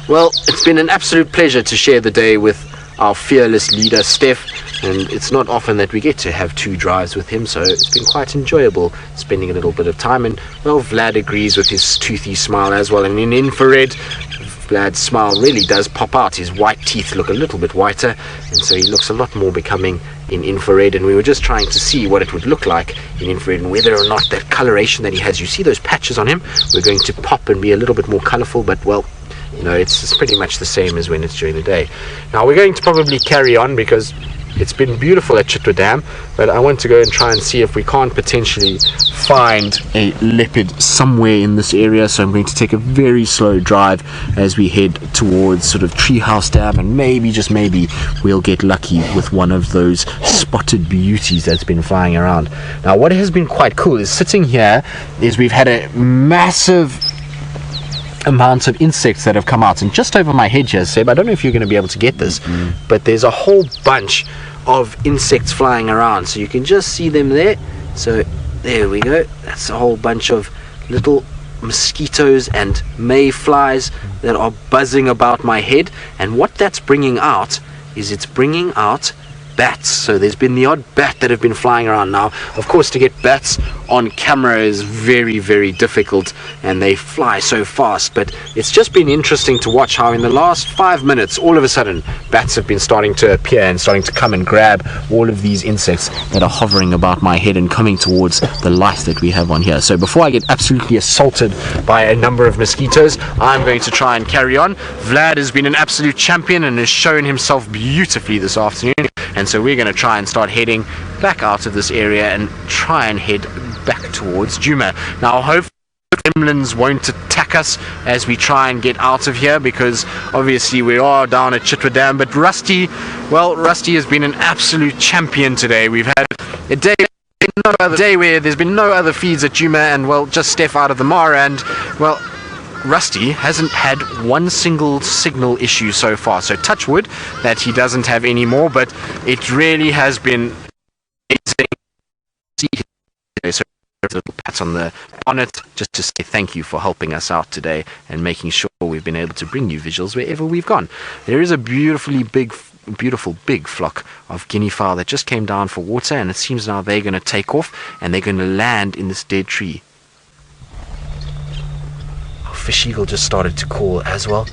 Well, it's been an absolute pleasure to share the day with our fearless leader Stef, and it's not often that we get to have two drives with him, so it's been quite enjoyable spending a little bit of time. And well, Vlad agrees with his toothy smile as well, and in infrared Vlad's smile really does pop out. His white teeth look a little bit whiter, and so he looks a lot more becoming in infrared, and we were just trying to see what it would look like in infrared and whether or not that coloration that he has, you see those patches on him, we're going to pop and be a little bit more colorful, but well, you know, it's pretty much the same as when it's during the day. Now we're going to probably carry on because it's been beautiful at Chitwa Dam, but I want to go and try and see if we can't potentially find a leopard somewhere in this area. So I'm going to take a very slow drive as we head towards sort of Treehouse Dam, and maybe, just maybe, we'll get lucky with one of those spotted beauties that's been flying around. Now what has been quite cool is sitting here is we've had a massive amounts of insects that have come out, and just over my head here, Seb, I don't know if you're going to be able to get this, but there's a whole bunch of insects flying around, so you can just see them there. So there we go, that's a whole bunch of little mosquitoes and mayflies that are buzzing about my head, and what that's bringing out is it's bringing out bats. So there's been the odd bat that have been flying around. Now of course, to get bats on camera is very, very difficult, and they fly so fast, but it's just been interesting to watch how in the last 5 minutes all of a sudden bats have been starting to appear and starting to come and grab all of these insects that are hovering about my head and coming towards the light that we have on here. So before I get absolutely assaulted by a number of mosquitoes, I'm going to try and carry on. Vlad has been an absolute champion and has shown himself beautifully this afternoon, and so we're going to try and start heading back out of this area and try and head back towards Djuma. Now hopefully gremlins won't attack us as we try and get out of here, because obviously we are down at Chitwa Dam. But Rusty, well, Rusty has been an absolute champion today. We've had a day where there's been no other feeds at Djuma, and well, just Stef out of the Mara, and well, Rusty hasn't had one single signal issue so far, so touch wood that he doesn't have any more, but it really has been amazing to see. So a little pat on it just to say thank you for helping us out today and making sure we've been able to bring you visuals wherever we've gone. There is a beautiful big flock of guinea fowl that just came down for water, and it seems now they're going to take off and they're going to land in this dead tree. Fish eagle just started to call as well,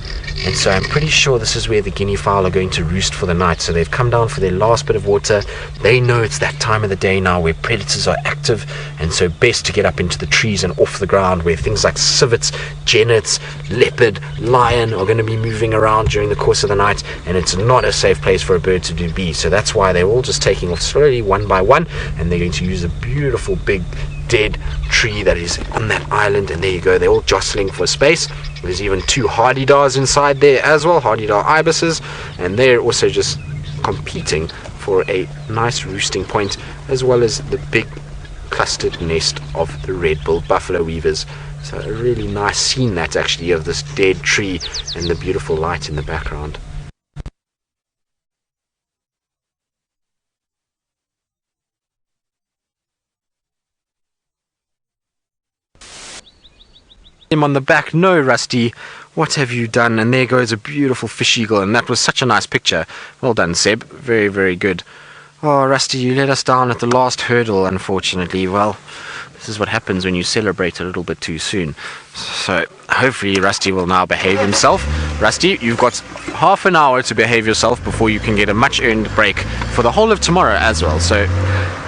and so I'm pretty sure this is where the guinea fowl are going to roost for the night. So they've come down for their last bit of water. They know it's that time of the day now where predators are active, and so best to get up into the trees and off the ground where things like civets, genets, leopard, lion are going to be moving around during the course of the night, and it's not a safe place for a bird to be. So that's why they're all just taking off slowly one by one, and they're going to use a beautiful big dead tree that is on that island, and there you go, they're all jostling for space. There's even 2 hardy-dars inside there as well, hardy-dar ibises, and they're also just competing for a nice roosting point, as well as the big clustered nest of the red-billed buffalo weavers. So a really nice scene that actually of this dead tree and the beautiful light in the background. Him on the back, no Rusty, what have you done? And there goes a beautiful fish eagle, and that was such a nice picture. Well done, Seb, very, very good. Oh Rusty, you let us down at the last hurdle, unfortunately. Well, this is what happens when you celebrate a little bit too soon. So hopefully Rusty will now behave himself. Rusty, you've got half an hour to behave yourself before you can get a much earned break for the whole of tomorrow as well. So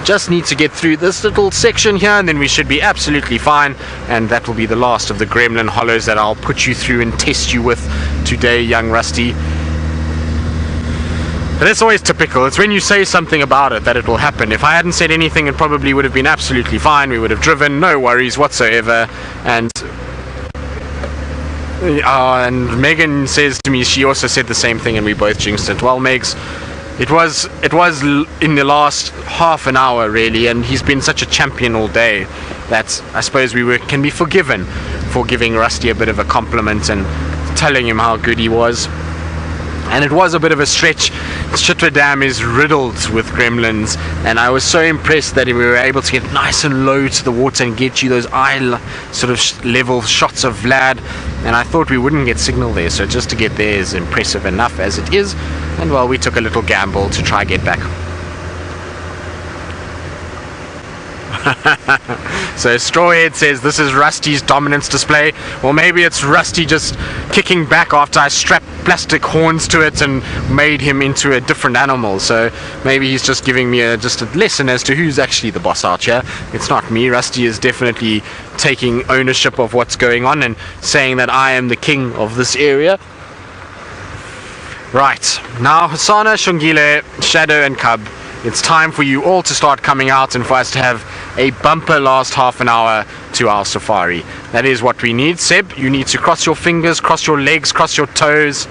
just need to get through this little section here, and then we should be absolutely fine, and that will be the last of the gremlin hollows that I'll put you through and test you with today, young Rusty. But it's always typical. It's when you say something about it that it will happen. If I hadn't said anything, it probably would have been absolutely fine. We would have driven, no worries whatsoever. And Megan says to me, she also said the same thing, and we both jinxed it. Well, Megs, it was in the last half an hour really, and he's been such a champion all day that I suppose can be forgiven for giving Rusty a bit of a compliment and telling him how good he was. And it was a bit of a stretch. Chitwa Dam is riddled with gremlins, and I was so impressed that we were able to get nice and low to the water and get you those eye sort of level shots of Vlad, and I thought we wouldn't get signal there, so just to get there is impressive enough as it is. And well, we took a little gamble to try get back. So Strawhead says this is Rusty's dominance display. Well, maybe it's Rusty just kicking back after I strapped plastic horns to it and made him into a different animal. So maybe he's just giving me just a lesson as to who's actually the boss out here. It's not me. Rusty is definitely taking ownership of what's going on and saying that I am the king of this area. Right, now Hasana, Shungile, Shadow and Cub, it's time for you all to start coming out and for us to have a bumper last half an hour to our safari. That is what we need. Seb, you need to cross your fingers, cross your legs, cross your toes.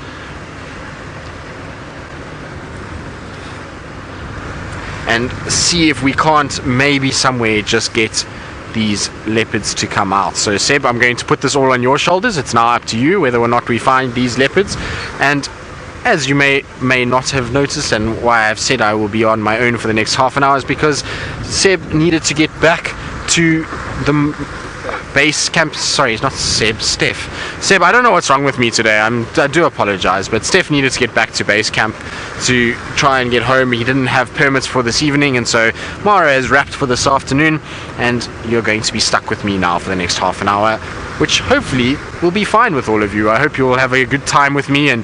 And see if we can't maybe somewhere just get these leopards to come out. So Seb, I'm going to put this all on your shoulders. It's now up to you whether or not we find these leopards. And as you may not have noticed, and why I've said I will be on my own for the next half an hour, is because Seb needed to get back to the base camp. Sorry, it's not Seb, Stef. Seb, I don't know what's wrong with me today. I do apologize, but Stef needed to get back to base camp to try and get home. He didn't have permits for this evening, and so Mara is wrapped for this afternoon, and you're going to be stuck with me now for the next half an hour, which hopefully will be fine with all of you. I hope you will have a good time with me, and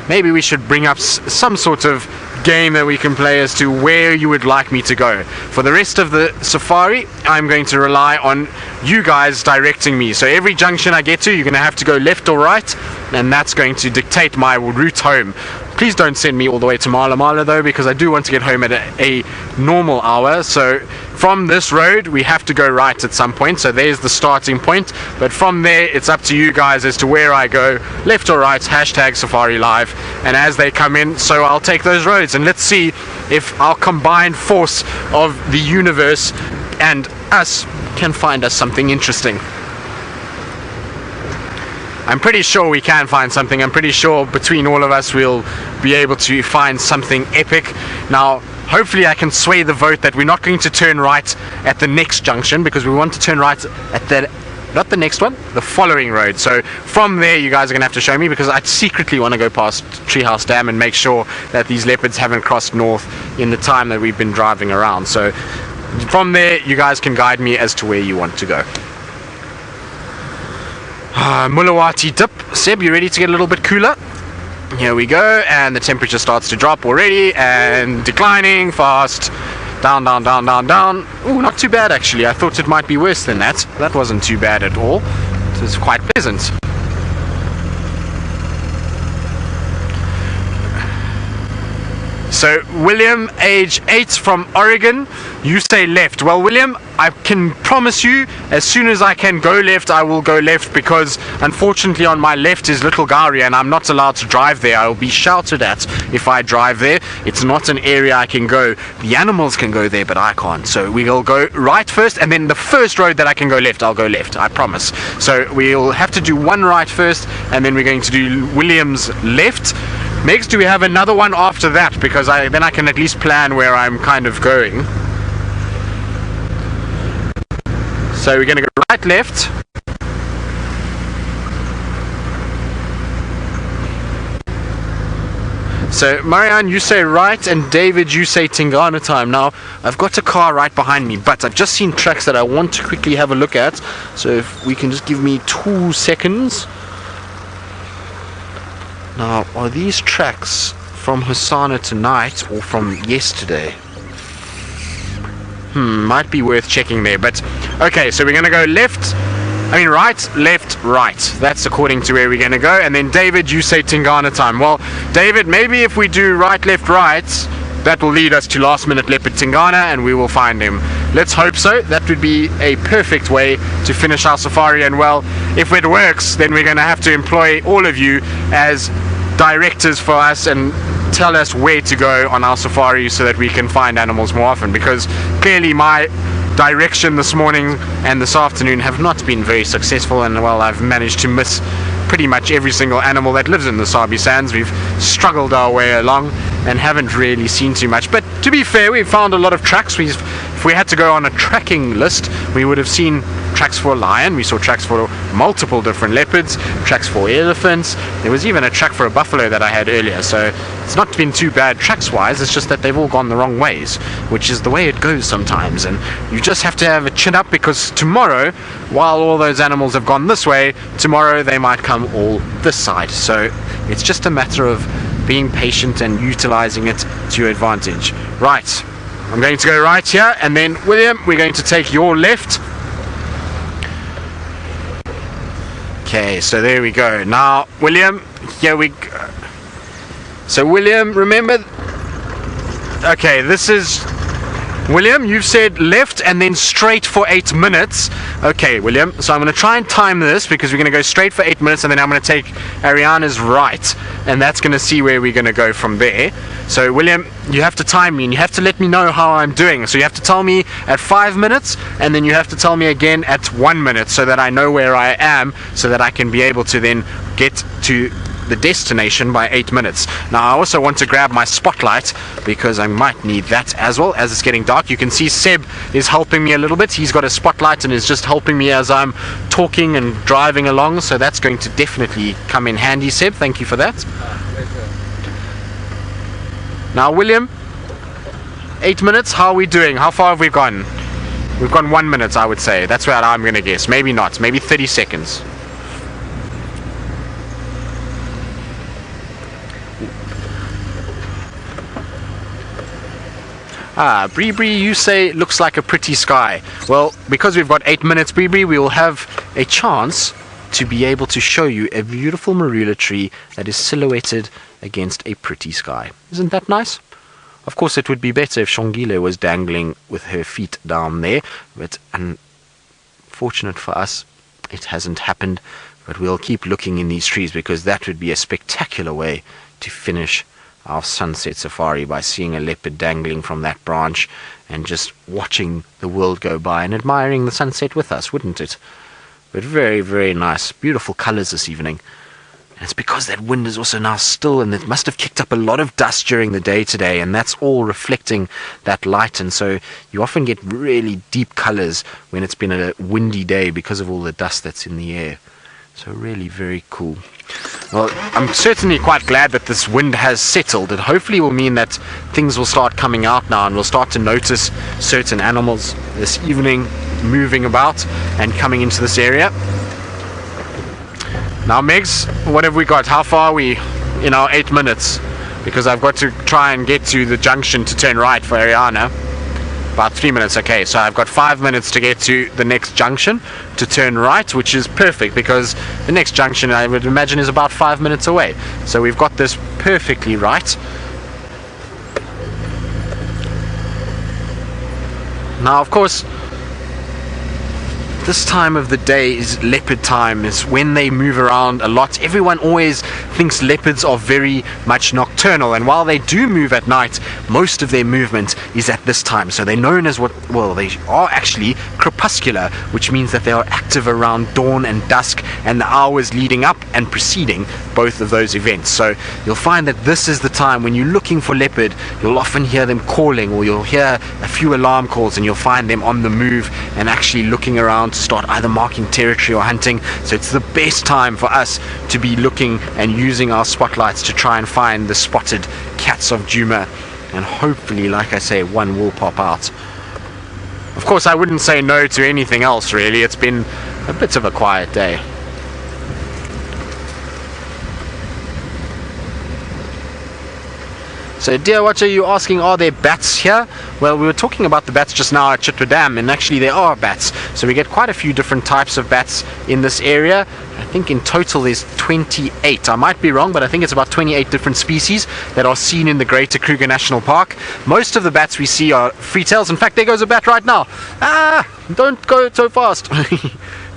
maybe we should bring up some sort of game that we can play as to where you would like me to go. For the rest of the safari, I'm going to rely on you guys directing me. So every junction I get to, you're going to have to go left or right, and that's going to dictate my route home. Please don't send me all the way to Mala Mala though, because I do want to get home at a normal hour. So from this road we have to go right at some point, so there's the starting point, but from there it's up to you guys as to where I go, left or right, hashtag Safari Live, and as they come in, so I'll take those roads, and let's see if our combined force of the universe and us can find us something interesting. I'm pretty sure we can find something. I'm pretty sure between all of us we'll be able to find something epic. Now, hopefully I can sway the vote that we're not going to turn right at the next junction, because we want to turn right at the, not the next one, the following road. So from there you guys are going to have to show me, because I secretly want to go past Treehouse Dam and make sure that these leopards haven't crossed north in the time that we've been driving around. So from there you guys can guide me as to where you want to go. Mulawati dip. Seb, you ready to get a little bit cooler? Here we go, and the temperature starts to drop already and declining fast. Down, down, down, down, down. Ooh, not too bad actually. I thought it might be worse than that. That wasn't too bad at all. It was quite pleasant. So William, age 8, from Oregon, you say left. Well, William, I can promise you as soon as I can go left, I will go left, because unfortunately on my left is Little Gowrie and I'm not allowed to drive there. I will be shouted at if I drive there. It's not an area I can go. The animals can go there, but I can't. So we'll go right first, and then the first road that I can go left, I'll go left, I promise. So we'll have to do one right first, and then we're going to do William's left. Megs, do we have another one after that? Because then I can at least plan where I'm kind of going. So we're going to go right, left. So Marianne, you say right, and David, you say Tingana time. Now, I've got a car right behind me, but I've just seen tracks that I want to quickly have a look at. So if we can just give me 2 seconds. Now, are these tracks from Hasana tonight or from yesterday? Might be worth checking there, but okay, so we're going to go right, left, right. That's according to where we're going to go. And then David, you say Tingana time. Well, David, maybe if we do right, left, right, that will lead us to last minute Leopard Tingana, and we will find him. Let's hope so. That would be a perfect way to finish our safari, and well, if it works, then we're going to have to employ all of you as directors for us and tell us where to go on our safari so that we can find animals more often, because clearly my direction this morning and this afternoon have not been very successful, and well, I've managed to miss pretty much every single animal that lives in the Sabi Sands. We've struggled our way along and haven't really seen too much, but to be fair, we've found a lot of tracks. If we had to go on a tracking list, we would have seen tracks for lion, we saw tracks for multiple different leopards, tracks for elephants. There was even a track for a buffalo that I had earlier, so it's not been too bad tracks wise. It's just that they've all gone the wrong ways, which is the way it goes sometimes, and you just have to have a chin up, because tomorrow, while all those animals have gone this way, tomorrow they might come all this side. So it's just a matter of being patient and utilizing it to your advantage. Right, I'm going to go right here, and then William, we're going to take your left. Okay, so there we go. Now William, here we go. So William, remember, okay, this is William, you've said left and then straight for 8 minutes. Okay, William, so I'm going to try and time this, because we're going to go straight for 8 minutes, and then I'm going to take Ariana's right, and that's going to see where we're going to go from there. So William, you have to time me, and you have to let me know how I'm doing. So you have to tell me at 5 minutes, and then you have to tell me again at 1 minute, so that I know where I am, so that I can be able to then get to the destination by 8 minutes. Now I also want to grab my spotlight, because I might need that as well. As it's getting dark, you can see Seb is helping me a little bit. He's got a spotlight and is just helping me as I'm talking and driving along, so that's going to definitely come in handy. Seb, thank you for that. Now William, 8 minutes, how are we doing? How far have we gone? We've gone 1 minute, I would say. That's where I'm going to guess. Maybe not, maybe 30 seconds. Bree, you say looks like a pretty sky. Well, because we've got 8 minutes, Bree, we will have a chance to be able to show you a beautiful marula tree that is silhouetted against a pretty sky. Isn't that nice? Of course, it would be better if Shongile was dangling with her feet down there, but unfortunate for us, it hasn't happened. But we'll keep looking in these trees, because that would be a spectacular way to finish our sunset safari, by seeing a leopard dangling from that branch and just watching the world go by and admiring the sunset with us, wouldn't it? But very, very nice, beautiful colors this evening. And it's because that wind is also now still, and it must have kicked up a lot of dust during the day today, and that's all reflecting that light, and so you often get really deep colors when it's been a windy day because of all the dust that's in the air. So really very cool. Well, I'm certainly quite glad that this wind has settled. It hopefully will mean that things will start coming out now, and we'll start to notice certain animals this evening moving about and coming into this area. Now Megs, what have we got? How far are we in our 8 minutes? Because I've got to try and get to the junction to turn right for Ariana. About 3 minutes. Okay, so I've got 5 minutes to get to the next junction to turn right, which is perfect, because the next junction, I would imagine, is about 5 minutes away. So we've got this perfectly right. Now, of course, this time of the day is leopard time. Is when they move around a lot. Everyone always thinks leopards are very much nocturnal, and while they do move at night, most of their movement is at this time. So they're known as they are actually crepuscular, which means that they are active around dawn and dusk, and the hours leading up and preceding both of those events. So you'll find that this is the time when you're looking for leopard, you'll often hear them calling, or you'll hear a few alarm calls, and you'll find them on the move and actually looking around to start either marking territory or hunting. So it's the best time for us to be looking and using our spotlights to try and find the spotted cats of Djuma, and hopefully, like I say, one will pop out. Of course, I wouldn't say no to anything else really. It's been a bit of a quiet day. So, dear watcher, you're asking, are there bats here? Well, we were talking about the bats just now at Chitwa Dam, and actually there are bats. So we get quite a few different types of bats in this area. I think in total there's 28. I might be wrong, but I think it's about 28 different species that are seen in the Greater Kruger National Park. Most of the bats we see are freetails. In fact, there goes a bat right now. Don't go so fast.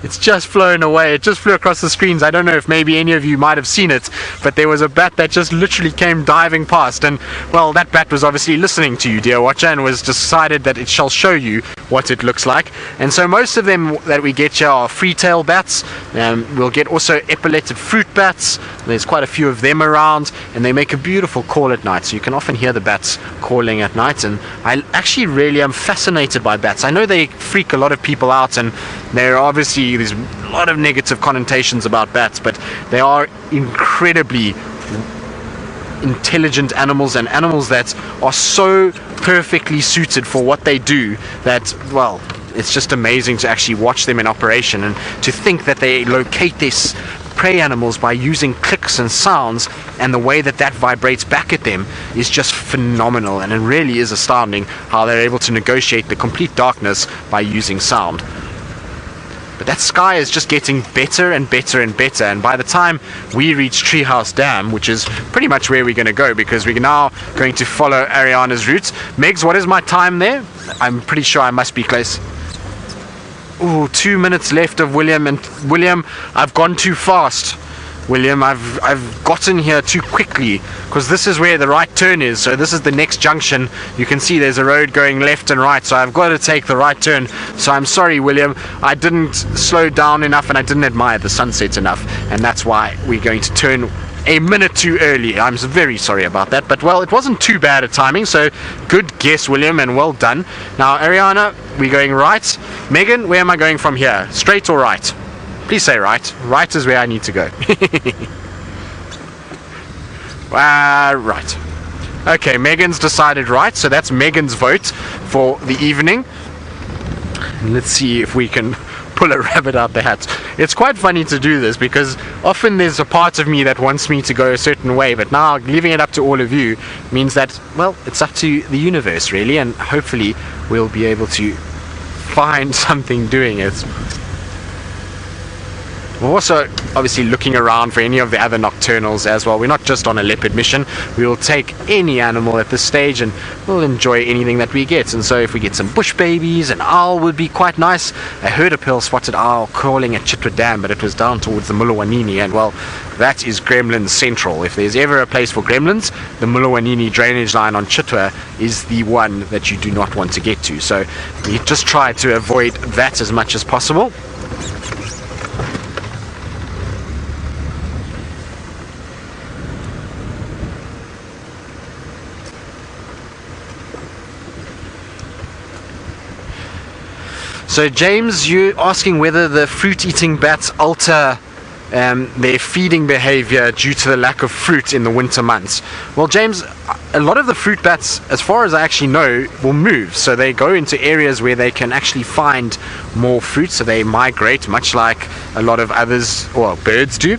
It's just flown away. It just flew across the screens. I don't know if maybe any of you might have seen it, but there was a bat that just literally came diving past, and well, that bat was obviously listening to you, dear watcher, and was decided that it shall show you what it looks like. And so most of them that we get here are free-tail bats. We'll get also epauletted fruit bats. There's quite a few of them around, and they make a beautiful call at night, so you can often hear the bats calling at night. And I actually really am fascinated by bats. I know they freak a lot of people out, and There are obviously, there's a lot of negative connotations about bats, but they are incredibly intelligent animals, and animals that are so perfectly suited for what they do that, well, it's just amazing to actually watch them in operation, and to think that they locate this prey animals by using clicks and sounds, and the way that vibrates back at them is just phenomenal. And it really is astounding how they're able to negotiate the complete darkness by using sound. But that sky is just getting better and better and better, and by the time we reach Treehouse Dam, which is pretty much where we're going to go, because we're now going to follow Ariana's route. Megs, what is my time there? I'm pretty sure I must be close. Ooh, 2 minutes left of William, and William, I've gone too fast. William, I've gotten here too quickly, because this is where the right turn is. So this is the next junction. You can see there's a road going left and right, so I've got to take the right turn. So I'm sorry, William, I didn't slow down enough, and I didn't admire the sunset enough, and that's why we're going to turn a minute too early. I'm very sorry about that, but well, it wasn't too bad a timing, so good guess, William, and well done. Now, Ariana, we're going right. Megan, where am I going from here? Straight or right? Please say right. Right is where I need to go. Right. Okay, Megan's decided right, so that's Megan's vote for the evening. And let's see if we can pull a rabbit out the hat. It's quite funny to do this, because often there's a part of me that wants me to go a certain way, but now leaving it up to all of you means that, well, it's up to the universe really, and hopefully we'll be able to find something doing it. We're also obviously looking around for any of the other nocturnals as well. We're not just on a leopard mission. We will take any animal at this stage, and we'll enjoy anything that we get. And so if we get some bush babies, an owl would be quite nice. I heard a pearl-spotted owl calling at Chitwa Dam, but it was down towards the Mulawanini, and well, that is Gremlins Central. If there's ever a place for gremlins, the Mulawanini drainage line on Chitwa is the one that you do not want to get to. So we just try to avoid that as much as possible. So James, you're asking whether the fruit-eating bats alter their feeding behavior due to the lack of fruit in the winter months. Well, James, a lot of the fruit bats, as far as I actually know, will move. So they go into areas where they can actually find more fruit, so they migrate, much like a lot of others, or birds do.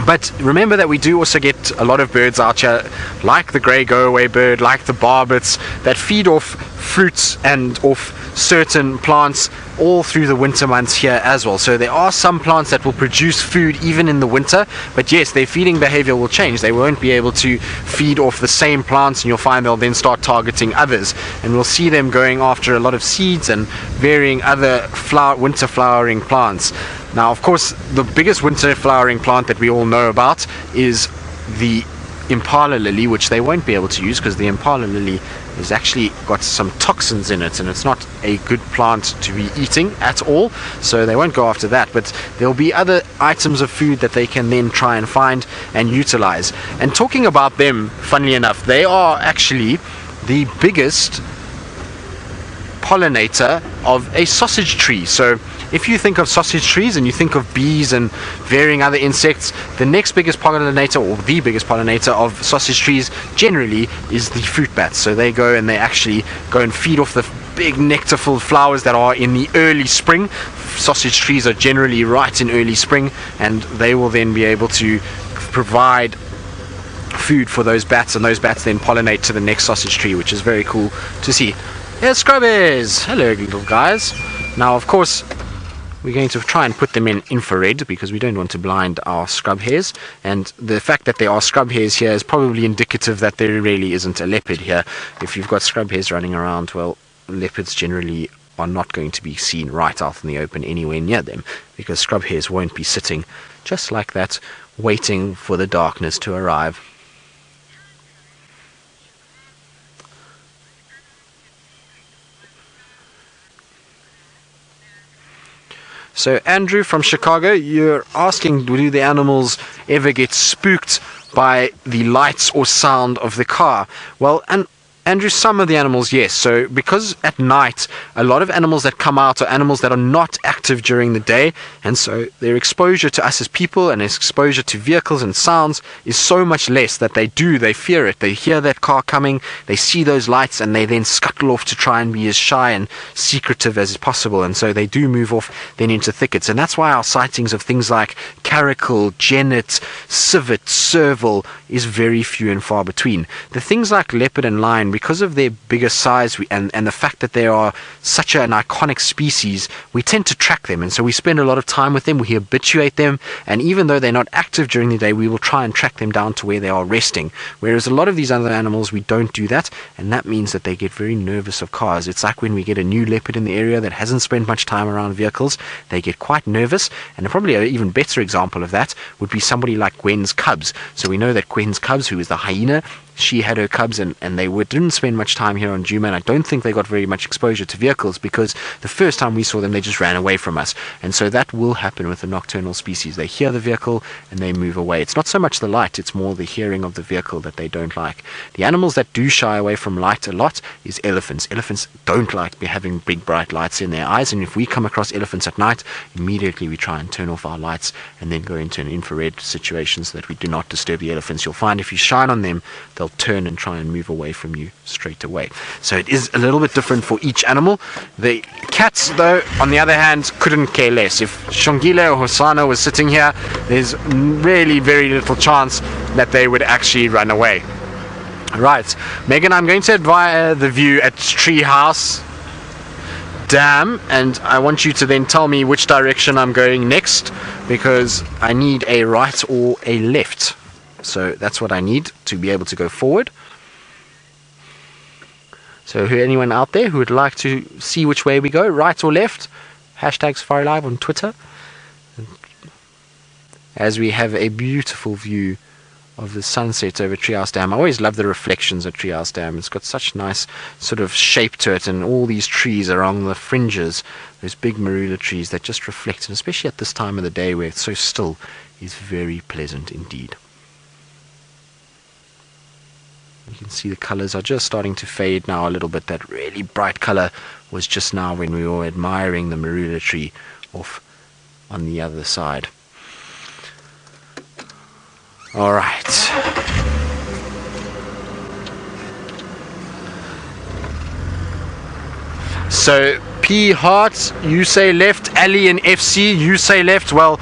But remember that we do also get a lot of birds out here, like the grey go-away bird, like the barbets, that feed off fruits and off certain plants all through the winter months here as well. So there are some plants that will produce food even in the winter, but yes, their feeding behavior will change. They won't be able to feed off the same plants, and you'll find they'll then start targeting others, and we'll see them going after a lot of seeds and varying other winter flowering plants. Now, of course, the biggest winter flowering plant that we all know about is the Impala lily, which they won't be able to use because the Impala lily has actually got some toxins in it, and it's not a good plant to be eating at all, so they won't go after that. But there'll be other items of food that they can then try and find and utilize. And talking about them, funnily enough, they are actually the biggest pollinator of a sausage tree. So if you think of sausage trees and you think of bees and varying other insects, the next biggest pollinator, or the biggest pollinator of sausage trees generally, is the fruit bats. So they go and they actually go and feed off the big nectar-filled flowers that are in the early spring. Sausage trees are generally right in early spring, and they will then be able to provide food for those bats, and those bats then pollinate to the next sausage tree, which is very cool to see. Here's Scrubbies! Hello, little guys. Now, of course, we're going to try and put them in infrared because we don't want to blind our scrub hares, and the fact that there are scrub hares here is probably indicative that there really isn't a leopard here. If you've got scrub hares running around, well, leopards generally are not going to be seen right out in the open anywhere near them, because scrub hares won't be sitting just like that waiting for the darkness to arrive. So Andrew from Chicago, you're asking, do the animals ever get spooked by the lights or sound of the car? Well, and Andrew, some of the animals, yes. So because at night, a lot of animals that come out are animals that are not active during the day, and so their exposure to us as people and exposure to vehicles and sounds is so much less that they fear it. They hear that car coming, they see those lights, and they then scuttle off to try and be as shy and secretive as possible, and so they do move off then into thickets. And that's why our sightings of things like caracal, genet, civet, serval is very few and far between. The things like leopard and lion, because of their bigger size and the fact that they are such an iconic species, we tend to track them, and so we spend a lot of time with them, we habituate them, and even though they're not active during the day, we will try and track them down to where they are resting. Whereas a lot of these other animals, we don't do that, and that means that they get very nervous of cars. It's like when we get a new leopard in the area that hasn't spent much time around vehicles, they get quite nervous. And probably an even better example of that would be somebody like Gwen's cubs. So we know that Gwen's cubs, who is the hyena, she had her cubs, and they didn't spend much time here on Djuma, and I don't think they got very much exposure to vehicles, because the first time we saw them, they just ran away from us. And so that will happen with the nocturnal species. They hear the vehicle and they move away. It's not so much the light, it's more the hearing of the vehicle that they don't like. The animals that do shy away from light a lot is elephants. Elephants don't like having big bright lights in their eyes, and if we come across elephants at night, immediately we try and turn off our lights and then go into an infrared situation so that we do not disturb the elephants. You'll find if you shine on them, they'll turn and try and move away from you straight away. So it is a little bit different for each animal. The cats, though, on the other hand, couldn't care less. If Shongile or Hosana was sitting here, there's really very little chance that they would actually run away. Right, Megan, I'm going to admire the view at Treehouse Dam, and I want you to then tell me which direction I'm going next, because I need a right or a left. So that's what I need to be able to go forward. So anyone out there who would like to see which way we go, right or left, hashtag Safari Live on Twitter, as we have a beautiful view of the sunset over Treehouse Dam. I always love the reflections at Treehouse Dam. It's got such nice sort of shape to it, and all these trees along the fringes, those big marula trees that just reflect, and especially at this time of the day where it's so still, is very pleasant indeed. You can see the colors are just starting to fade now a little bit. That really bright color was just now when we were admiring the marula tree off on the other side. All right. So P Heart, you say left. Ali and FC, you say left. Well,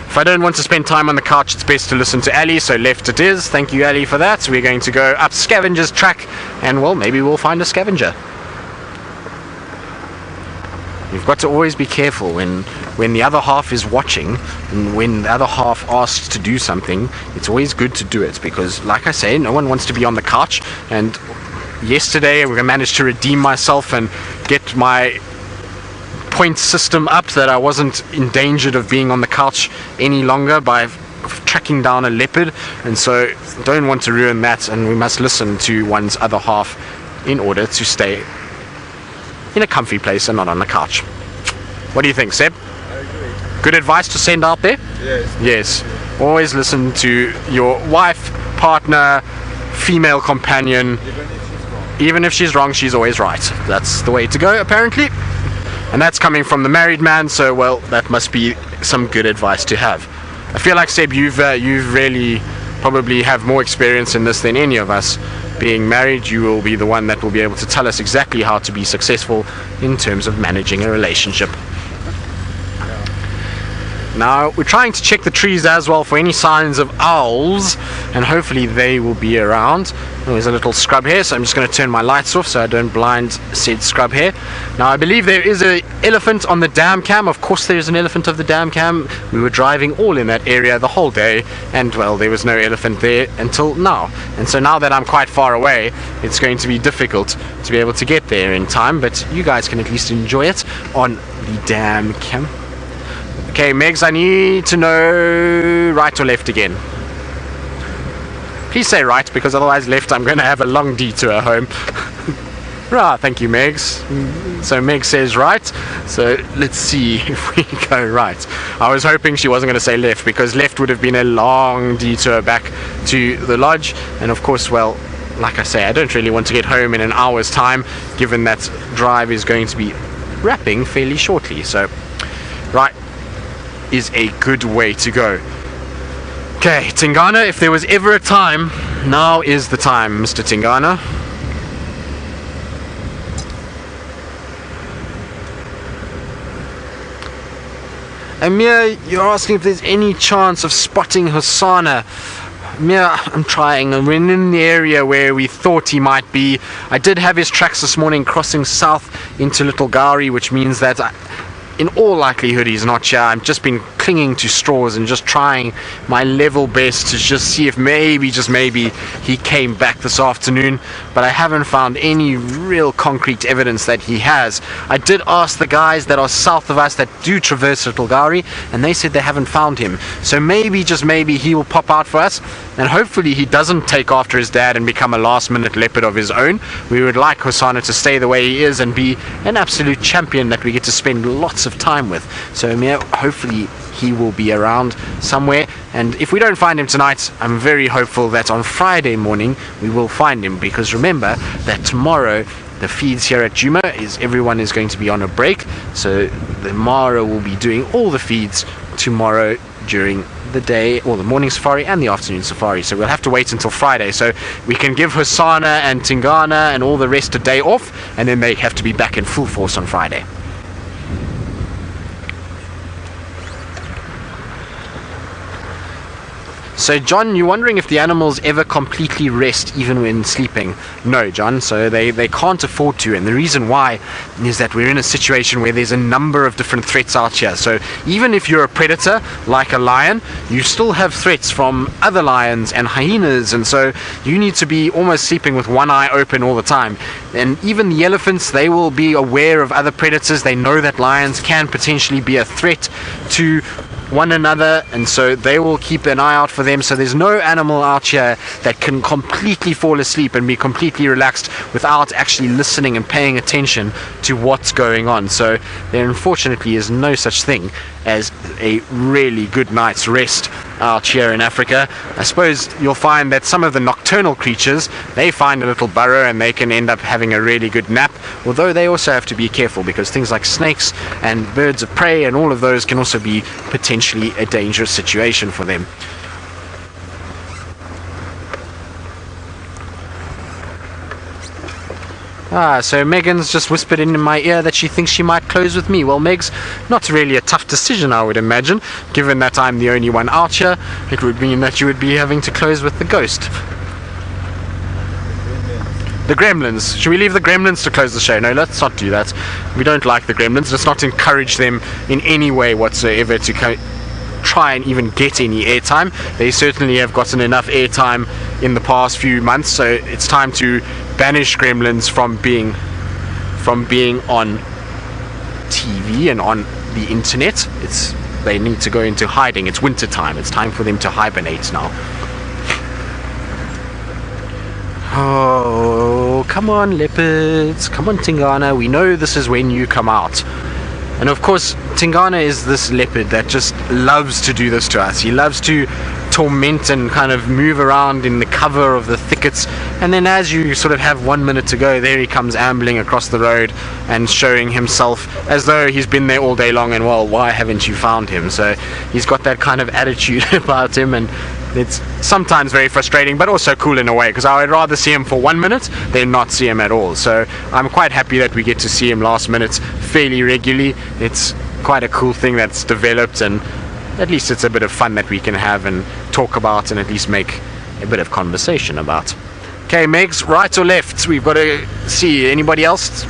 if I don't want to spend time on the couch, it's best to listen to Ali, so left it is. Thank you, Ali, for that. We're going to go up Scavenger's track, and well, maybe we'll find a scavenger. You've got to always be careful when the other half is watching, and when the other half asks to do something, it's always good to do it, because like I say, no one wants to be on the couch. And yesterday we managed to redeem myself and get my point system up, that I wasn't endangered of being on the couch any longer by tracking down a leopard, and so don't want to ruin that, and we must listen to one's other half in order to stay in a comfy place and not on the couch. What do you think, Seb? I agree. Good advice to send out there? Yes. Always listen to your wife, partner, female companion. Even if she's wrong, she's always right. That's the way to go, apparently. And that's coming from the married man, so well, that must be some good advice to have. I feel like, Seb, you've really probably have more experience in this than any of us. Being married, you will be the one that will be able to tell us exactly how to be successful in terms of managing a relationship. Now, we're trying to check the trees as well for any signs of owls, and hopefully they will be around. Oh, there's a little scrub here, so I'm just going to turn my lights off so I don't blind said scrub here. Now, I believe there is an elephant on the dam cam. Of course there is an elephant of the dam cam. We were driving all in that area the whole day, and well, there was no elephant there until now. And so now that I'm quite far away, it's going to be difficult to be able to get there in time, but you guys can at least enjoy it on the dam cam. Okay, Megs, I need to know right or left again. Please say right, because otherwise left I'm going to have a long detour home. Right, thank you, Megs. So Meg says right, so let's see if we go right. I was hoping she wasn't going to say left, because left would have been a long detour back to the lodge, and of course, well, like I say, I don't really want to get home in an hour's time, given that drive is going to be wrapping fairly shortly. So right is a good way to go. Okay, Tingana, if there was ever a time, now is the time, Mr. Tingana. Amir, you're asking if there's any chance of spotting Hosanna. Amir, I'm trying, and we're in the area where we thought he might be. I did have his tracks this morning crossing south into Little Gari, which means that in all likelihood he's not here. I've just been clinging to straws and just trying my level best to just see if maybe, just maybe, he came back this afternoon, but I haven't found any real concrete evidence that he has. I did ask the guys that are south of us that do traverse Little Gari, and they said they haven't found him. So maybe, just maybe, he will pop out for us, and hopefully he doesn't take after his dad and become a last-minute leopard of his own. We would like Hosanna to stay the way he is and be an absolute champion that we get to spend lots of time with. So yeah, hopefully he will be around somewhere, and if we don't find him tonight, I'm very hopeful that on Friday morning we will find him, because remember that tomorrow the feeds here at Djuma everyone is going to be on a break, so the Mara will be doing all the feeds tomorrow during the day, or the morning safari and the afternoon safari. So we'll have to wait until Friday, so we can give Hosanna and Tingana and all the rest a day off, and then they have to be back in full force on Friday. So John, you're wondering if the animals ever completely rest even when sleeping. No, John, so they can't afford to, and the reason why is that we're in a situation where there's a number of different threats out here. So even if you're a predator like a lion, you still have threats from other lions and hyenas, and so you need to be almost sleeping with one eye open all the time. And even the elephants, they will be aware of other predators. They know that lions can potentially be a threat to one another, and so they will keep an eye out for them. So there's no animal out here that can completely fall asleep and be completely relaxed without actually listening and paying attention to what's going on. So there unfortunately is no such thing as a really good night's rest out here in Africa. I suppose you'll find that some of the nocturnal creatures, they find a little burrow and they can end up having a really good nap, although they also have to be careful, because things like snakes and birds of prey and all of those can also be potentially a dangerous situation for them. So Megan's just whispered in my ear that she thinks she might close with me. Well, Megs, not really a tough decision, I would imagine. Given that I'm the only one out here, it would mean that you would be having to close with the ghost. The gremlins. Should we leave the gremlins to close the show? No, let's not do that. We don't like the gremlins. Let's not encourage them in any way whatsoever to try and even get any airtime. They certainly have gotten enough airtime in the past few months, so it's time to banish gremlins from being on TV and on the internet. They need to go into hiding. It's winter time. It's time for them to hibernate now. Oh, come on, leopards. Come on, Tingana. We know this is when you come out. And of course, Tingana is this leopard that just loves to do this to us. He loves to torment and kind of move around in the cover of the thickets, and then as you sort of have 1 minute to go, there he comes ambling across the road and showing himself as though he's been there all day long, and well, why haven't you found him? So he's got that kind of attitude about him, and it's sometimes very frustrating, but also cool in a way, because I would rather see him for 1 minute than not see him at all. So I'm quite happy that we get to see him last minute fairly regularly. It's quite a cool thing that's developed, and at least it's a bit of fun that we can have and talk about and at least make a bit of conversation about. Okay, Megs, right or left? We've got to see. Anybody else?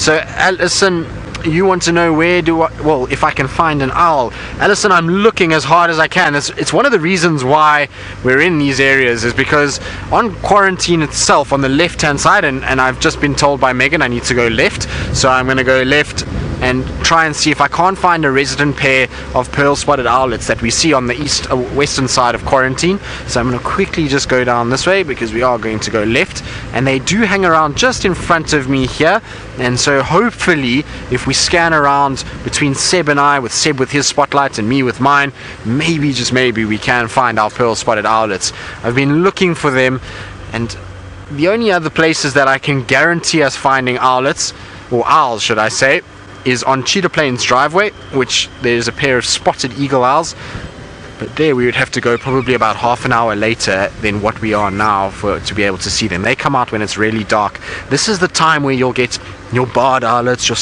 So Alison, you want to know if I can find an owl. Alison, I'm looking as hard as I can. It's one of the reasons why we're in these areas, is because on quarantine itself, on the left hand side, and I've just been told by Megan I need to go left, so I'm going to go left and try and see if I can't find a resident pair of pearl spotted owlets that we see on the western side of quarantine. So I'm going to quickly just go down this way because we are going to go left, and they do hang around just in front of me here. And so hopefully if we scan around between Seb and I, with Seb with his spotlight and me with mine, maybe, just maybe, we can find our pearl spotted owlets. I've been looking for them, and the only other places that I can guarantee us finding owlets, or owls should I say, is on Cheetah Plains driveway, which there's a pair of spotted eagle owls, but there we would have to go probably about half an hour later than what we are now to be able to see them. They come out when it's really dark. This is the time where you'll get your barred owlets, your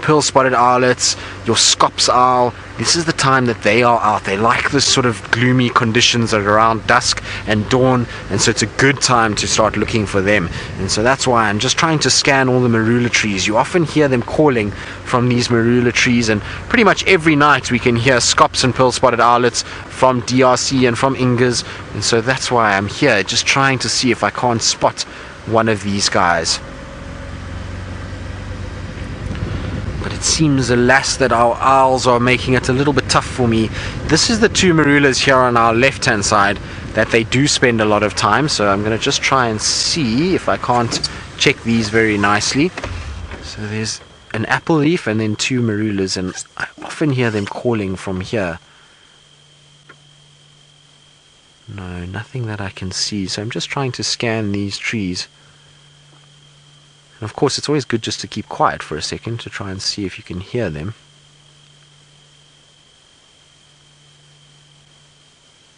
pearl spotted owlets, your scops owl. This is the time that they are out. They like this sort of gloomy conditions at around dusk and dawn, and so it's a good time to start looking for them. And so that's why I'm just trying to scan all the marula trees. You often hear them calling from these marula trees, and pretty much every night we can hear scops and pearl spotted owlets from DRC and from Ingas, and so that's why I'm here, just trying to see if I can't spot one of these guys. But it seems, alas, that our owls are making it a little bit tough for me. This is the two marulas here on our left hand side that they do spend a lot of time, so I'm going to just try and see if I can't check these very nicely. So there's an apple leaf and then two marulas, and I often hear them calling from here. No, nothing that I can see, so I'm just trying to scan these trees. And of course it's always good just to keep quiet for a second to try and see if you can hear them.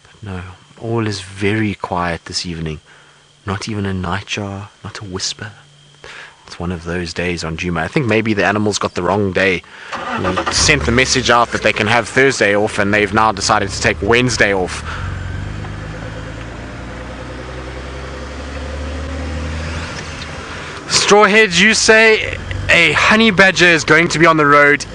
But no, all is very quiet this evening. Not even a nightjar, not a whisper. It's one of those days on Djuma. I think maybe the animals got the wrong day. We sent the message out that they can have Thursday off, and they've now decided to take Wednesday off. Strawheads, you say a honey badger is going to be on the road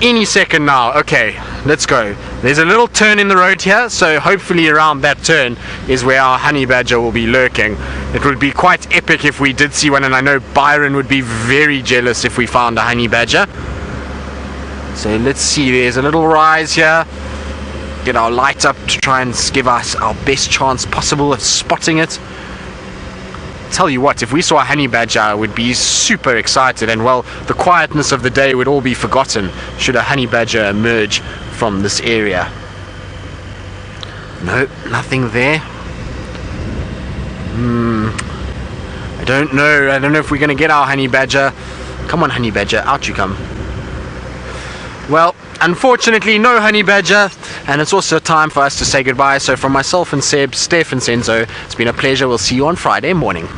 any second now. Okay, let's go. There's a little turn in the road here, so hopefully around that turn is where our honey badger will be lurking. It would be quite epic if we did see one, and I know Byron would be very jealous if we found a honey badger. So let's see, there's a little rise here. Get our light up to try and give us our best chance possible of spotting it. Tell you what, if we saw a honey badger, I would be super excited, and well, the quietness of the day would all be forgotten should a honey badger emerge from this area. No, nothing there. I don't know if we're going to get our honey badger. Come on, honey badger, out you come. Well, unfortunately, no honey badger, and it's also time for us to say goodbye. So from myself and Seb, Stef and Senzo, it's been a pleasure. We'll see you on Friday morning.